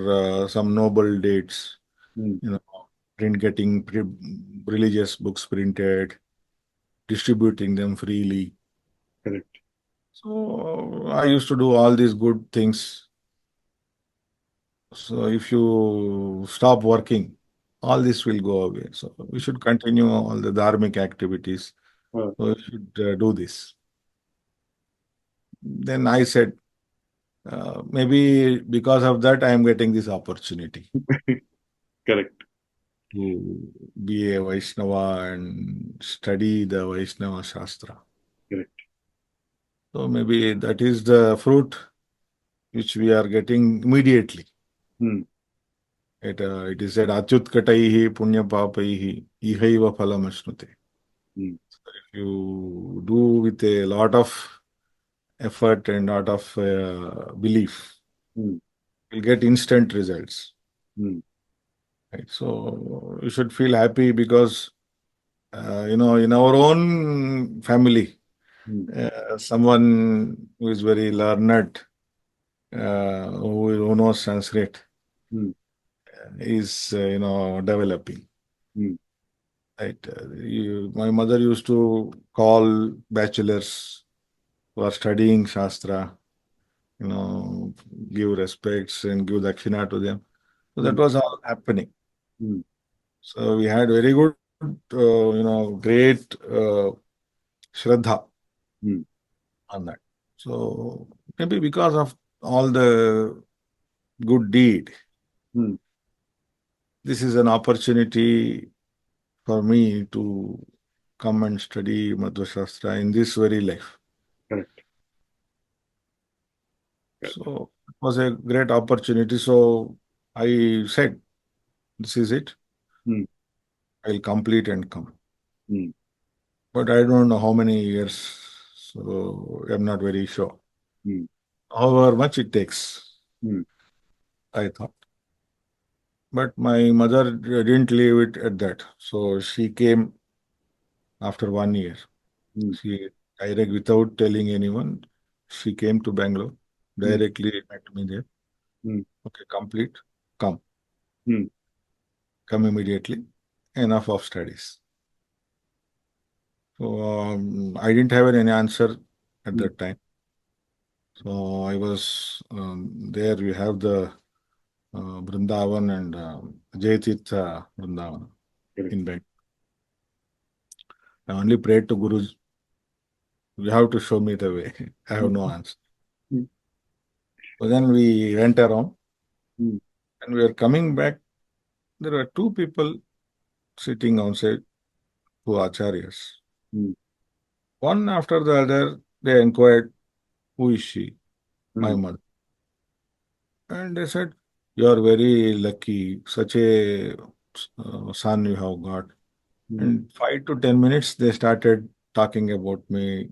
some noble dates, Mm. you know, getting religious books printed, distributing them freely. Correct. So I used to do all these good things. So if you stop working, all this will go away. So we should continue all the dharmic activities. Uh, So we should do this. Then I said, maybe because of that, I am getting this opportunity correct. to be a Vaishnava and study the Vaishnava Shastra. Correct. So maybe that is the fruit which we are getting immediately. Mm. It is said, Achyutkataihi punya papaihi ihaiva phalam ashnute. Mm. If you do with a lot of effort and lot of belief, Mm. you'll get instant results. Mm. Right? So you should feel happy because in our own family, Mm. someone who is very learned, who knows Sanskrit, Mm. is developing. Mm. Right? My mother used to call bachelors who are studying Shastra, you know, give respects and give dakshina to them. So that Mm. was all happening. Mm. So we had very good, great shraddha Mm. on that. So maybe because of all the good deed, Mm. this is an opportunity for me to come and study Madhva Shastra in this very life. Correct. Correct. So it was a great opportunity. So I said, this is it. Mm. I'll complete and come. Mm. But I don't know how many years. So I'm not very sure. Mm. However much it takes, Mm. I thought. But my mother didn't leave it at that. So she came after 1 year. Mm. She direct without telling anyone. She came to Bangalore, Mm. directly met me there. Mm. Okay, complete. Come. Mm. Come immediately. Enough of studies. So I didn't have any answer at Mm. that time. So I was there. We have the Vrindavan and Jayatirtha Vrindavan Correct. in Bangalore. I only prayed to Guru, you have to show me the way. I have no answer. Mm. So then we went around Mm. and we were coming back. There were two people sitting outside, two acharyas. Mm. One after the other, they inquired, who is she? My Mm. mother. And they said, you are very lucky, such a son you have got. Mm. And 5 to 10 minutes, they started talking about me.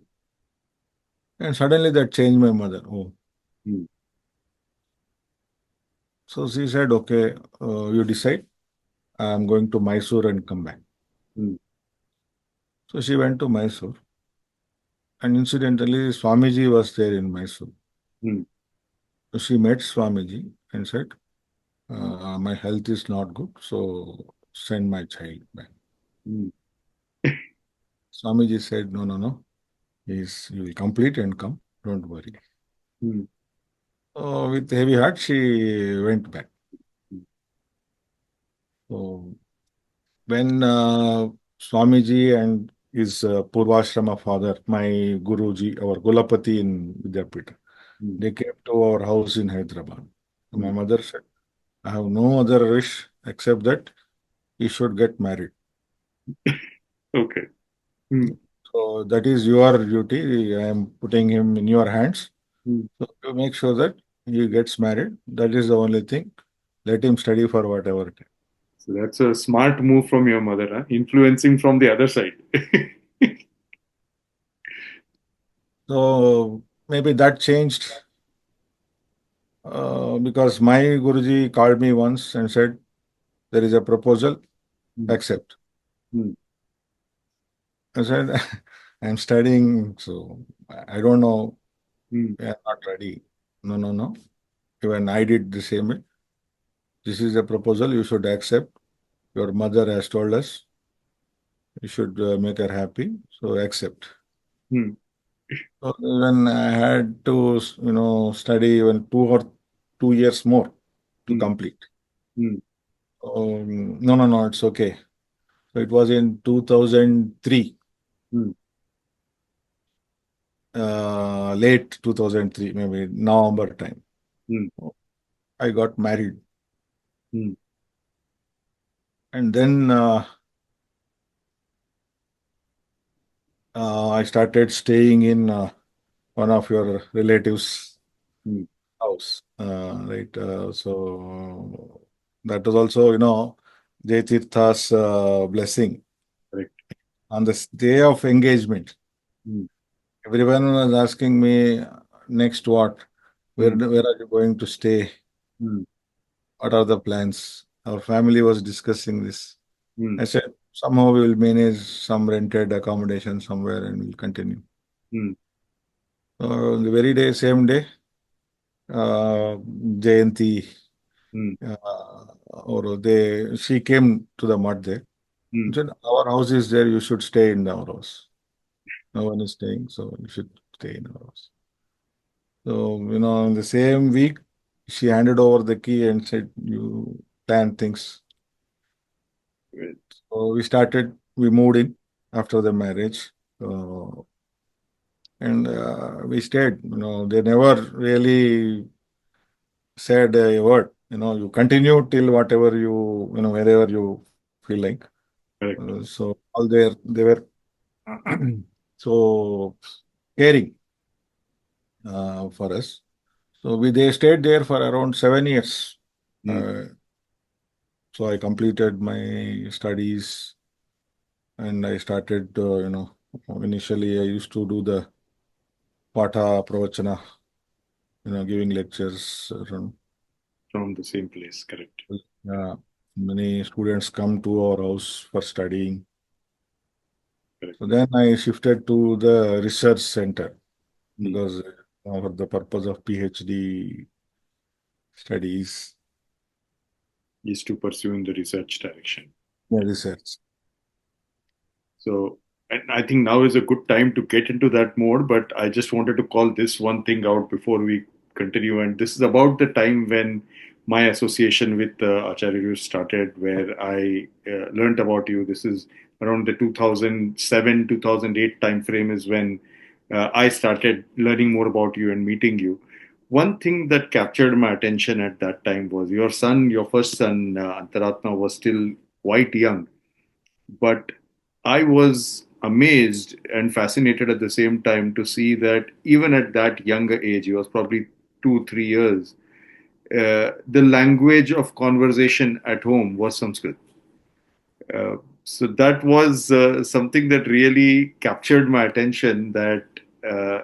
And suddenly that changed my mother. Oh, Mm. so she said, okay, you decide. I'm going to Mysore and come back. Mm. So she went to Mysore. And incidentally, Swamiji was there in Mysore. Mm. So she met Swamiji and said, my health is not good, so send my child back. Mm. Swamiji said, no, no, no. You will complete and come. Don't worry. Mm. With heavy heart, she went back. Mm. So when Swamiji and his Purvashrama father, my Guruji, our Gulapati in Vidyapita, Mm. they came to our house in Hyderabad. So my Mm. mother said, I have no other wish except that he should get married. Okay. Mm. So that is your duty. I am putting him in your hands. Mm. So to make sure that he gets married, that is the only thing. Let him study for whatever time. So that's a smart move from your mother, huh? Influencing from the other side. So maybe that changed because my Guruji called me once and said, there is a proposal, Mm. accept. Mm. I said, I'm studying, so I don't know. Mm. We are not ready. No, no, no. Even I did the same way. This is a proposal you should accept. Your mother has told us you should make her happy, so accept. Mm. So even I had to, study even 2 years more to Mm. complete. Mm. No, no, no, it's okay. So it was in 2003, Mm. late 2003, maybe November time. Mm. I got married. Mm. And then I started staying in one of your relatives' Mm. house. Right. So that was also, Jai Tirtha's blessing. Correct. on the day of engagement, mm, everyone was asking me, next what? mm, Where are you going to stay? mm, What are the plans? Our family was discussing this. mm, I said, somehow we will manage some rented accommodation somewhere and we'll continue. mm, So the very day, same day, Jayanti, mm, she came to the mud there. mm. And said, our house is there, you should stay in our house. No one is staying, so you should stay in our house. So, in the same week, she handed over the key and said, you plan things. Great. So we moved in after the marriage. And we stayed. They never really said a word. You continue till whatever wherever you feel like. Correct. So all there, they were so caring for us. So they stayed there for around 7 years. Mm, Uh, so I completed my studies and I started, initially I used to do the Patha Pravachana, giving lectures. from the same place. Correct. Many students come to our house for studying. Correct. So then I shifted to the research center Mm. because for the purpose of PhD studies, Is to pursue in the research direction. research. So, and I think now is a good time to get into that more, but I just wanted to call this one thing out before we continue. And this is about the time when my association with Acharya started, where I learned about you. This is around the 2007, 2008 time frame is when I started learning more about you and meeting you. One thing that captured my attention at that time was your son, your first son, Antaratma, was still quite young, but I was amazed and fascinated at the same time to see that even at that younger age, he was probably 2, 3 years, the language of conversation at home was Sanskrit. So that was something that really captured my attention. That uh,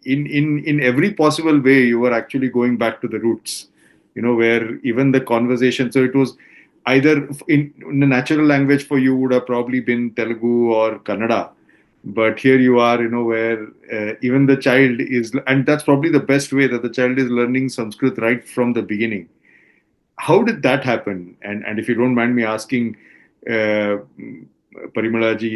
in every possible way, you were actually going back to the roots. Where even the conversation. So it was either in the natural language for you would have probably been Telugu or Kannada, but here you are. Where even the child is, and that's probably the best way that the child is learning Sanskrit right from the beginning. How did that happen? And if you don't mind me asking, uh, Parimalaji,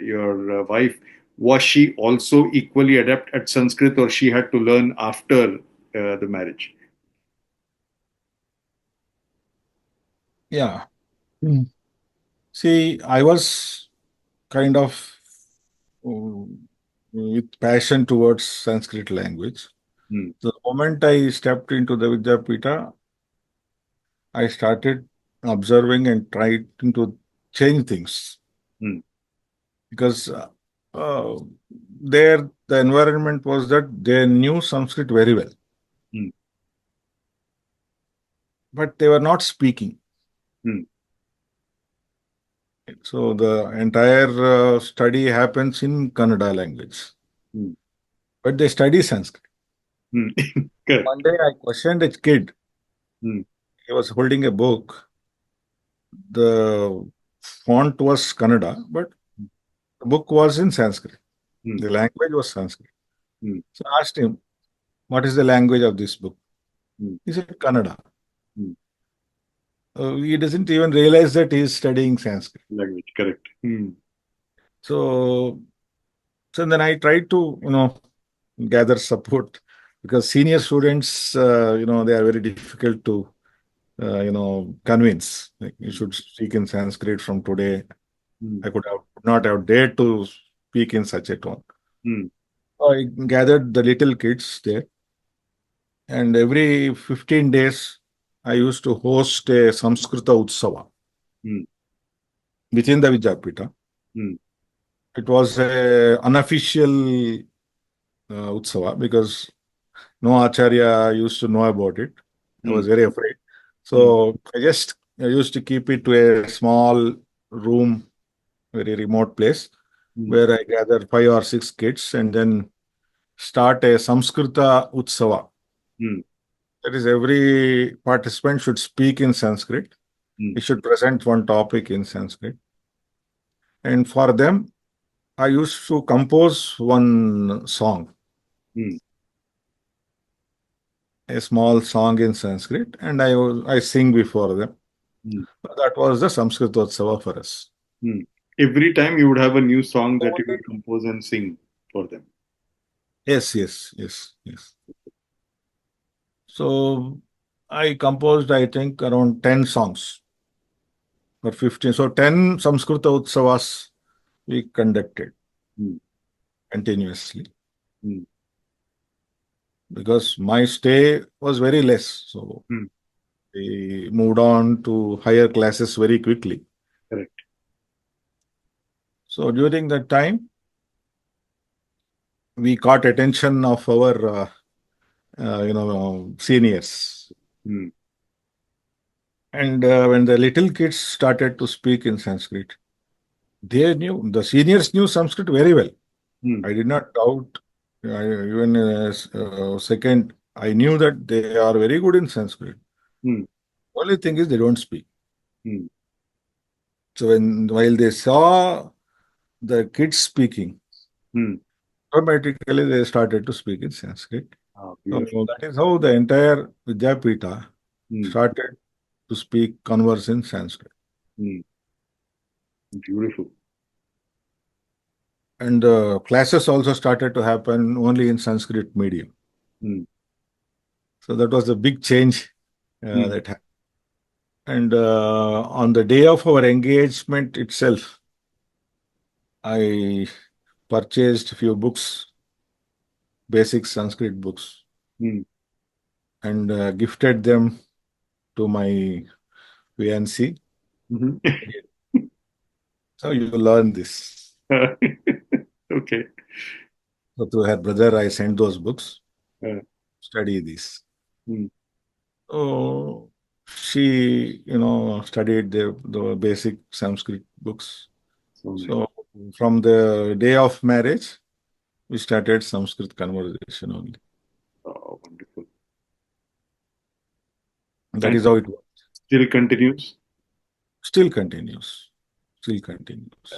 your wife, was she also equally adept at Sanskrit, or she had to learn after the marriage? Yeah. Mm. See, I was kind of with passion towards Sanskrit language. Hmm, The moment I stepped into the Vidyapita, I started observing and trying to change things hmm, because uh, there the environment was that they knew Sanskrit very well, hmm, but they were not speaking. hmm, So the entire study happens in Kannada language, hmm, but they study Sanskrit. hmm. Correct. One day I questioned a kid. Hmm, He was holding a book. The font was Kannada, but the book was in Sanskrit. hmm, The language was Sanskrit. hmm, So I asked him, what is the language of this book? hmm, He said, Kannada. hmm. He doesn't even realize that he is studying Sanskrit. Language. Correct. Hmm, So, so then I tried to, gather support because senior students, they are very difficult to, convince. Like you should speak in Sanskrit from today. hmm, I could not have dared to speak in such a tone. hmm, So I gathered the little kids there, and every 15 days, I used to host a Samskrita Utsava hmm, within the Vidyapita. hmm, It was a unofficial Utsava because no Acharya used to know about it. I hmm, was very afraid. hmm, So I used to keep it to a small room very remote place, Mm. where I gather 5 or 6 kids and then start a Samskrita Utsava. Mm. That is, every participant should speak in Sanskrit. Mm. He should present one topic in Sanskrit. And for them, I used to compose one song, Mm. a small song in Sanskrit, and I sing before them. Mm. That was the Samskritotsava for us. Mm. Every time you would have a new song that you would compose and sing for them. Yes, yes, yes, yes. So I composed, I think, around 10 songs or 15. So 10 Samskrita Utsavas we conducted Mm. continuously Mm. because my stay was very less. So Mm. we moved on to higher classes very quickly. Correct. So during that time, we caught attention of our seniors. Mm. And when the little kids started to speak in Sanskrit, the seniors knew Sanskrit very well. Mm. I did not doubt, even a second. I knew that they are very good in Sanskrit. Mm. Only thing is they don't speak. Mm. So while they saw the kids speaking, Mm. automatically they started to speak in Sanskrit. Ah, So beautiful. that is how the entire Vidyapita Mm. started to speak, converse in Sanskrit. Mm. Beautiful. And classes also started to happen only in Sanskrit medium. Mm. So that was a big change Mm. that happened. And on the day of our engagement itself, I purchased a few books, basic Sanskrit books, Mm. and gifted them to my fiancée. Mhm. So you learn this. Okay. So to her brother, I sent those books, Uh, study these. mm. So she, studied the basic Sanskrit books. So nice. So from the day of marriage, we started Sanskrit conversation only. Oh, wonderful. That And is how it was. still continues. Still continues. Still continues.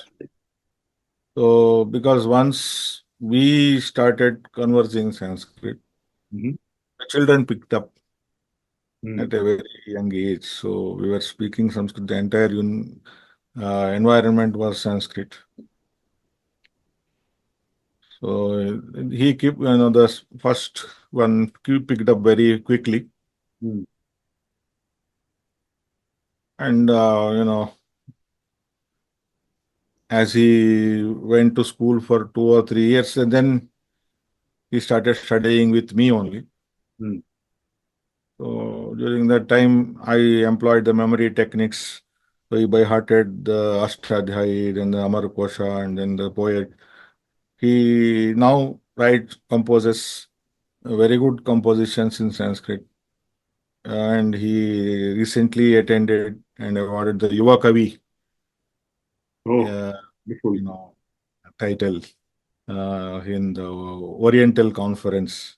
So because once we started conversing Sanskrit, Mhm. the children picked up Mm. at a very young age. So we were speaking Sanskrit. The entire environment was Sanskrit. So he kept, the first one picked up very quickly. Mm. And, as he went to school for 2 or 3 years, and then he started studying with me only. Mm. So during that time, I employed the memory techniques. So he by hearted the Ashtadhyayi, then the Amar Kosha, and then the poet. He now composes very good compositions in Sanskrit. And he recently attended and awarded the Yuva Kavi, Oh, uh, beautiful. you know, title in the Oriental Conference,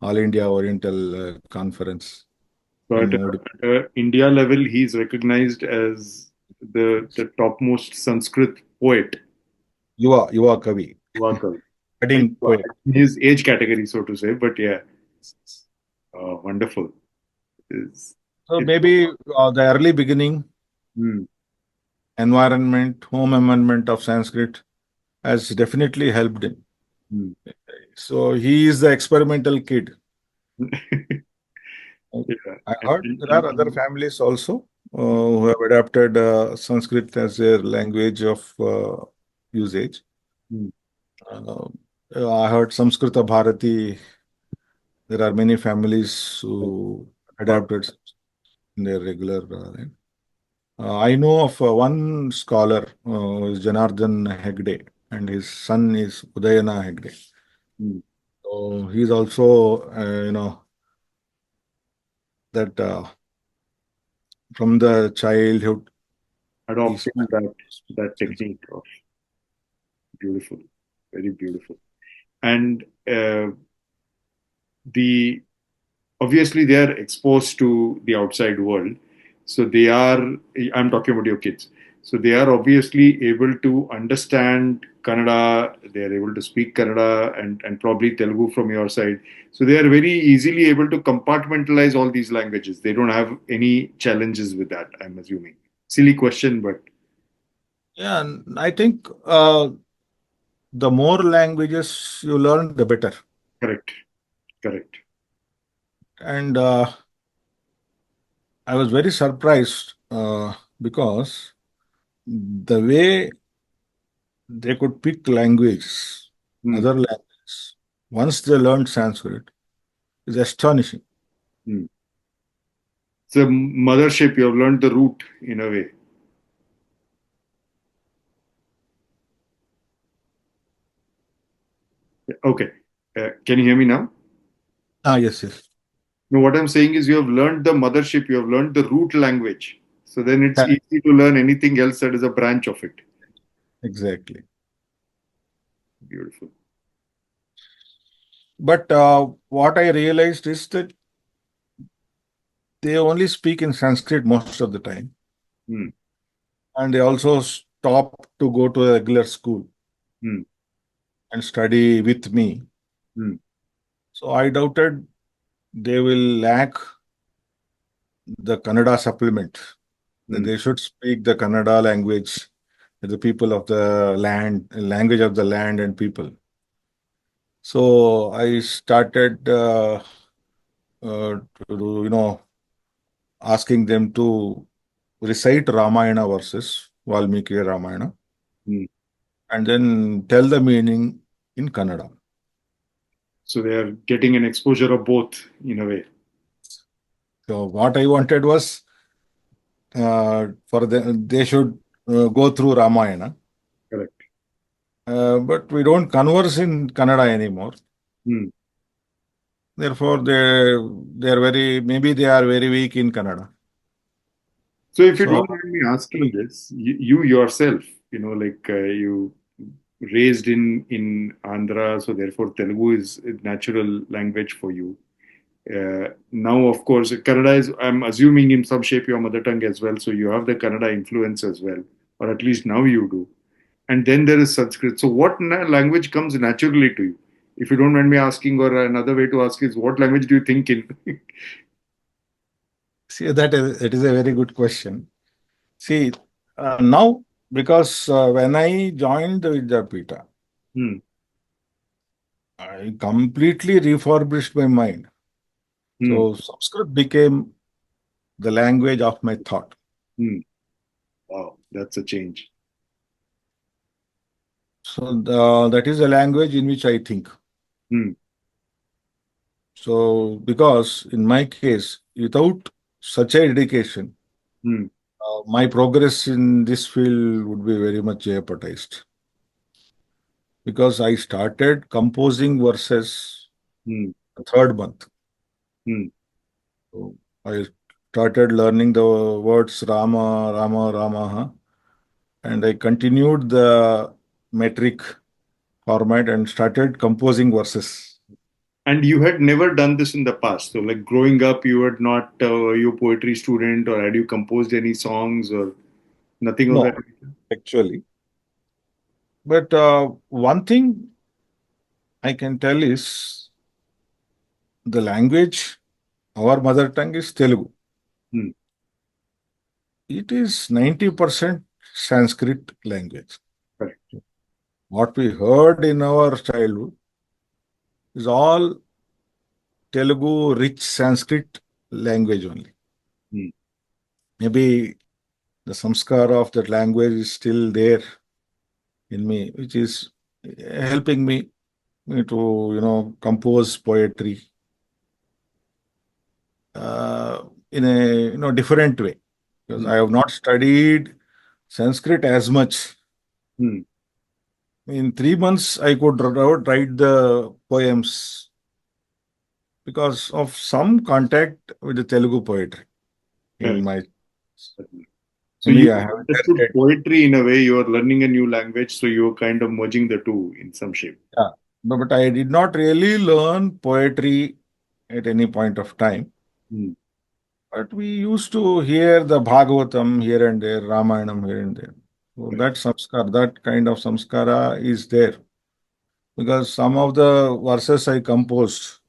All India Oriental Conference So in at Modi. a India level, he's recognized as the topmost Sanskrit poet. Yuva Kavi, Wakal. budding poet. His age category, so to say, but yeah, wonderful. Is So it? maybe the early beginning Mm. environment, home environment of Sanskrit has definitely helped him. Mm. So he is the experimental kid. Yeah. I heard there are other families also who have adapted Sanskrit as their language of usage. Mm. Uh, I heard Samskrita Bharati. There are many families who adapted in their regular life. I know of one scholar, is Janardhan Hegde, and his son is Udayana Hegde. Mm. So he's also, that from the childhood, adopting my that technique of beautiful, very beautiful. And the obviously they are exposed to the outside world, so they are, I'm talking about your kids, so they are obviously able to understand Kannada, they are able to speak Kannada, and probably Telugu from your side, so they are very easily able to compartmentalize all these languages. They don't have any challenges with that, I'm assuming. Silly question, but Yeah, and I think the more languages you learn, the better. correct, correct. And I was very surprised because the way they could pick language, Hmm, other languages, once they learned Sanskrit, is astonishing. hmm. It's a mothership, you have learned the root in a way. Okay. Can you hear me now? Ah, yes, yes. No, what I'm saying is you have learned the mothership, you have learned the root language. So then it's Yeah, easy to learn anything else that is a branch of it. exactly. Beautiful. But what I realized is that they only speak in Sanskrit most of the time. Hmm. And they also stop to go to a regular school Hmm. and study with me. Hmm. So I doubted they will lack the Kannada supplement, that Hmm. they should speak the Kannada language, the people of the land, language of the land and people. So I started, to do, asking them to recite Ramayana verses, Valmiki Ramayana, Hmm. and then tell the meaning in Kannada. So they are getting an exposure of both in a way. So what I wanted was for them, they should go through Ramayana, Correct. but we don't converse in Kannada anymore. Hmm. Therefore, they are very, maybe they are very weak in Kannada. So if you So don't mind me asking this, you yourself, like you raised in Andhra, so therefore Telugu is a natural language for you. Now, of course, Kannada is, I'm assuming, in some shape your mother tongue as well. So you have the Kannada influence as well, or at least now you do. And then there is Sanskrit. So what language comes naturally to you? If you don't mind me asking, or another way to ask is, what language do you think in? see, it is a very good question. See, now, because when I joined the Vidyapita, Hmm, I completely refurbished my mind. hmm, So Sanskrit became the language of my thought. hmm. Wow, that's a change. So that is a language in which I think. Hmm, So because in my case, without such a dedication, hmm, my progress in this field would be very much jeopardized. Because I started composing verses hmm, the third month. hmm. So I started learning the words Rama, Rama, Rama, and I continued the metric format and started composing verses. And you had never done this in the past. So, like growing up, you were not you poetry student, or had you composed any songs or nothing of No, that nature? actually. But one thing I can tell is the language, our mother tongue is Telugu. Hmm, It is 90% Sanskrit language. correct. What we heard in our childhood is all Telugu rich Sanskrit language only. Hmm, Maybe the samskara of that language is still there in me, which is helping me to, compose poetry in a, different way. Because hmm, I have not studied Sanskrit as much. hmm. In 3 months, I could write the poems because of some contact with the Telugu poetry in Correct. my. So Maybe I you haven't understood tested. poetry in a way. You are learning a new language, so you're kind of merging the two in some shape. Yeah. But I did not really learn poetry at any point of time. Hmm. But we used to hear the Bhagavatam here and there, Ramayanam here and there. So Right. that samskar, that kind of samskara is there. Because some of the verses I composed,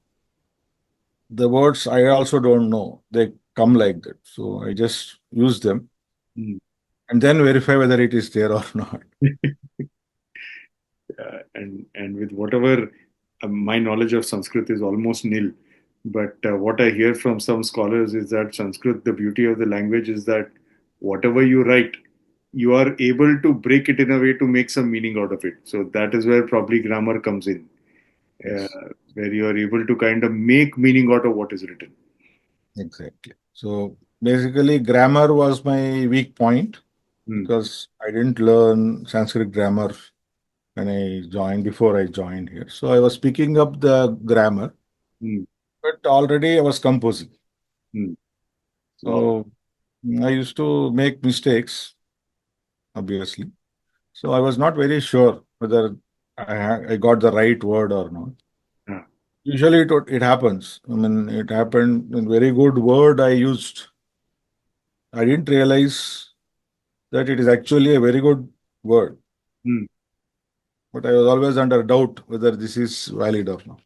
the words I also don't know. They come like that. So I just use them Hmm. and then verify whether it is there or not. And with whatever my knowledge of Sanskrit is almost nil, but what I hear from some scholars is that Sanskrit, the beauty of the language is that whatever you write, you are able to break it in a way to make some meaning out of it. So that is where probably grammar comes in, uh, Yes, where you are able to kind of make meaning out of what is written. exactly. So basically, grammar was my weak point Hmm. because I didn't learn Sanskrit grammar when I joined, before I joined here. So I was picking up the grammar, Hmm. but already I was composing. Hmm. Wow. So I used to make mistakes, obviously. So I was not very sure whether I got the right word or not. Ah, Usually it happens. I mean, it happened. A very good word I used. I didn't realize that it is actually a very good word, hmm. but I was always under doubt whether this is valid or not.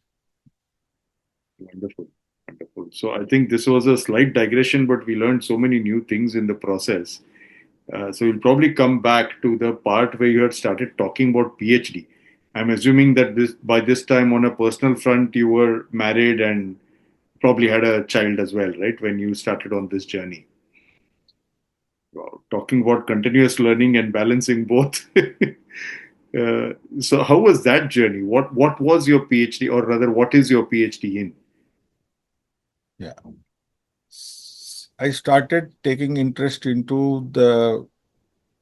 Wonderful. Wonderful. So I think this was a slight digression, but we learned so many new things in the process. So we'll probably come back to the part where you had started talking about PhD. I'm assuming that this by this time on a personal front you were married and probably had a child as well, right? When you started on this journey. Wow. Talking about continuous learning and balancing both. So how was that journey? What was your PhD, or rather, what is your PhD in? Yeah. I started taking interest into the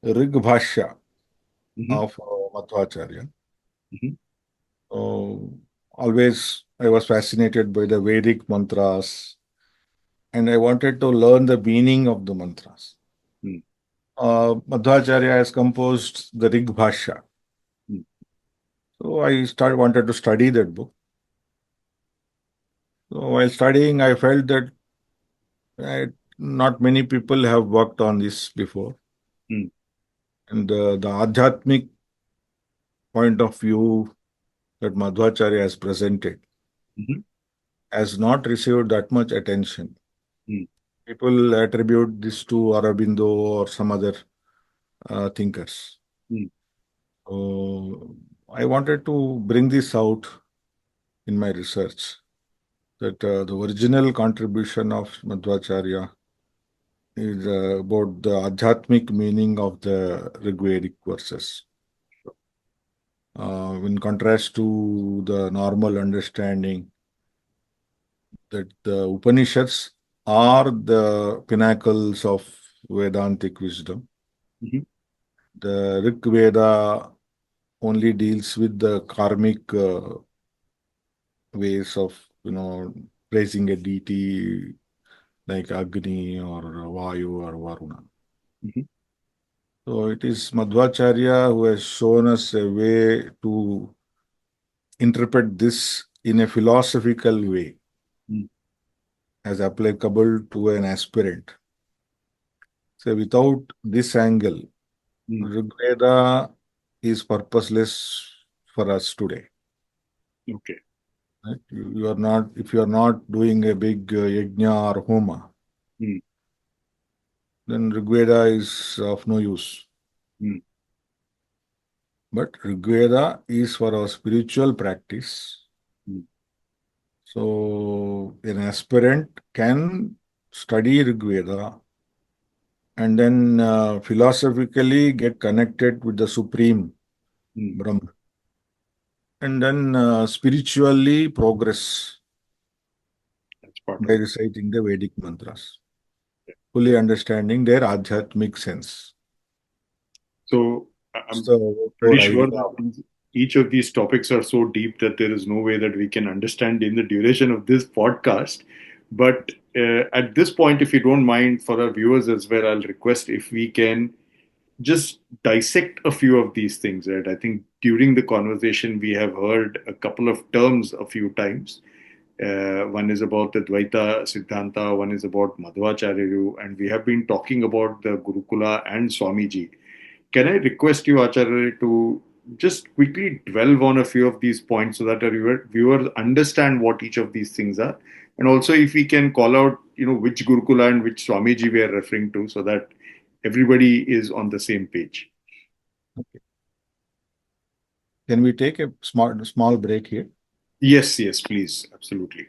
Rig Bhashya Hmm. of Madhvacharya. Hmm. So always I was fascinated by the Vedic mantras and I wanted to learn the meaning of the mantras. Hmm. Madhvacharya has composed the Rig Bhashya. Hmm. So wanted to study that book. So while studying, I felt that not many people have worked on this before. Hmm. And the Adhyatmic point of view that Madhvacharya has presented Hmm. has not received that much attention. Hmm. People attribute this to Aurobindo or some other thinkers. Hmm. So I wanted to bring this out in my research that the original contribution of Madhvacharya is about the Adhyatmic meaning of the Rigvedic verses. In contrast to the normal understanding that the Upanishads are the pinnacles of Vedantic wisdom. Hmm. The Rig Veda only deals with the karmic ways of, praising a deity like Agni or Vayu or Varuna. Hmm. So it is Madhvacharya who has shown us a way to interpret this in a philosophical way Hmm. as applicable to an aspirant. So without this angle, Hmm. Rigveda is purposeless for us today. Okay. Right? You are not, if you are not doing a big yajna or homa, Hmm. then Rigveda is of no use. Hmm. But Rigveda is for our spiritual practice. Hmm. So an aspirant can study Rigveda and then philosophically get connected with the Supreme Hmm. Brahman and then spiritually progress That's part by of it. reciting the Vedic mantras, fully understanding their adhyatmic sense. So It's I'm the pretty core sure idea. that each of these topics are so deep that there is no way that we can understand in the duration of this podcast. But at this point, if you don't mind, for our viewers as well, I'll request if we can just dissect a few of these things, right? I think during the conversation, we have heard a couple of terms a few times. One is about the Dvaita Siddhanta, one is about Madhvacharya, and we have been talking about the Gurukula and Swamiji. Can I request you, Acharya, to just quickly dwell on a few of these points so that our viewers understand what each of these things are? And also, if we can call out, which Gurukula and which Swamiji we are referring to so that everybody is on the same page. Okay. Can we take a small break here? Yes, please. Absolutely.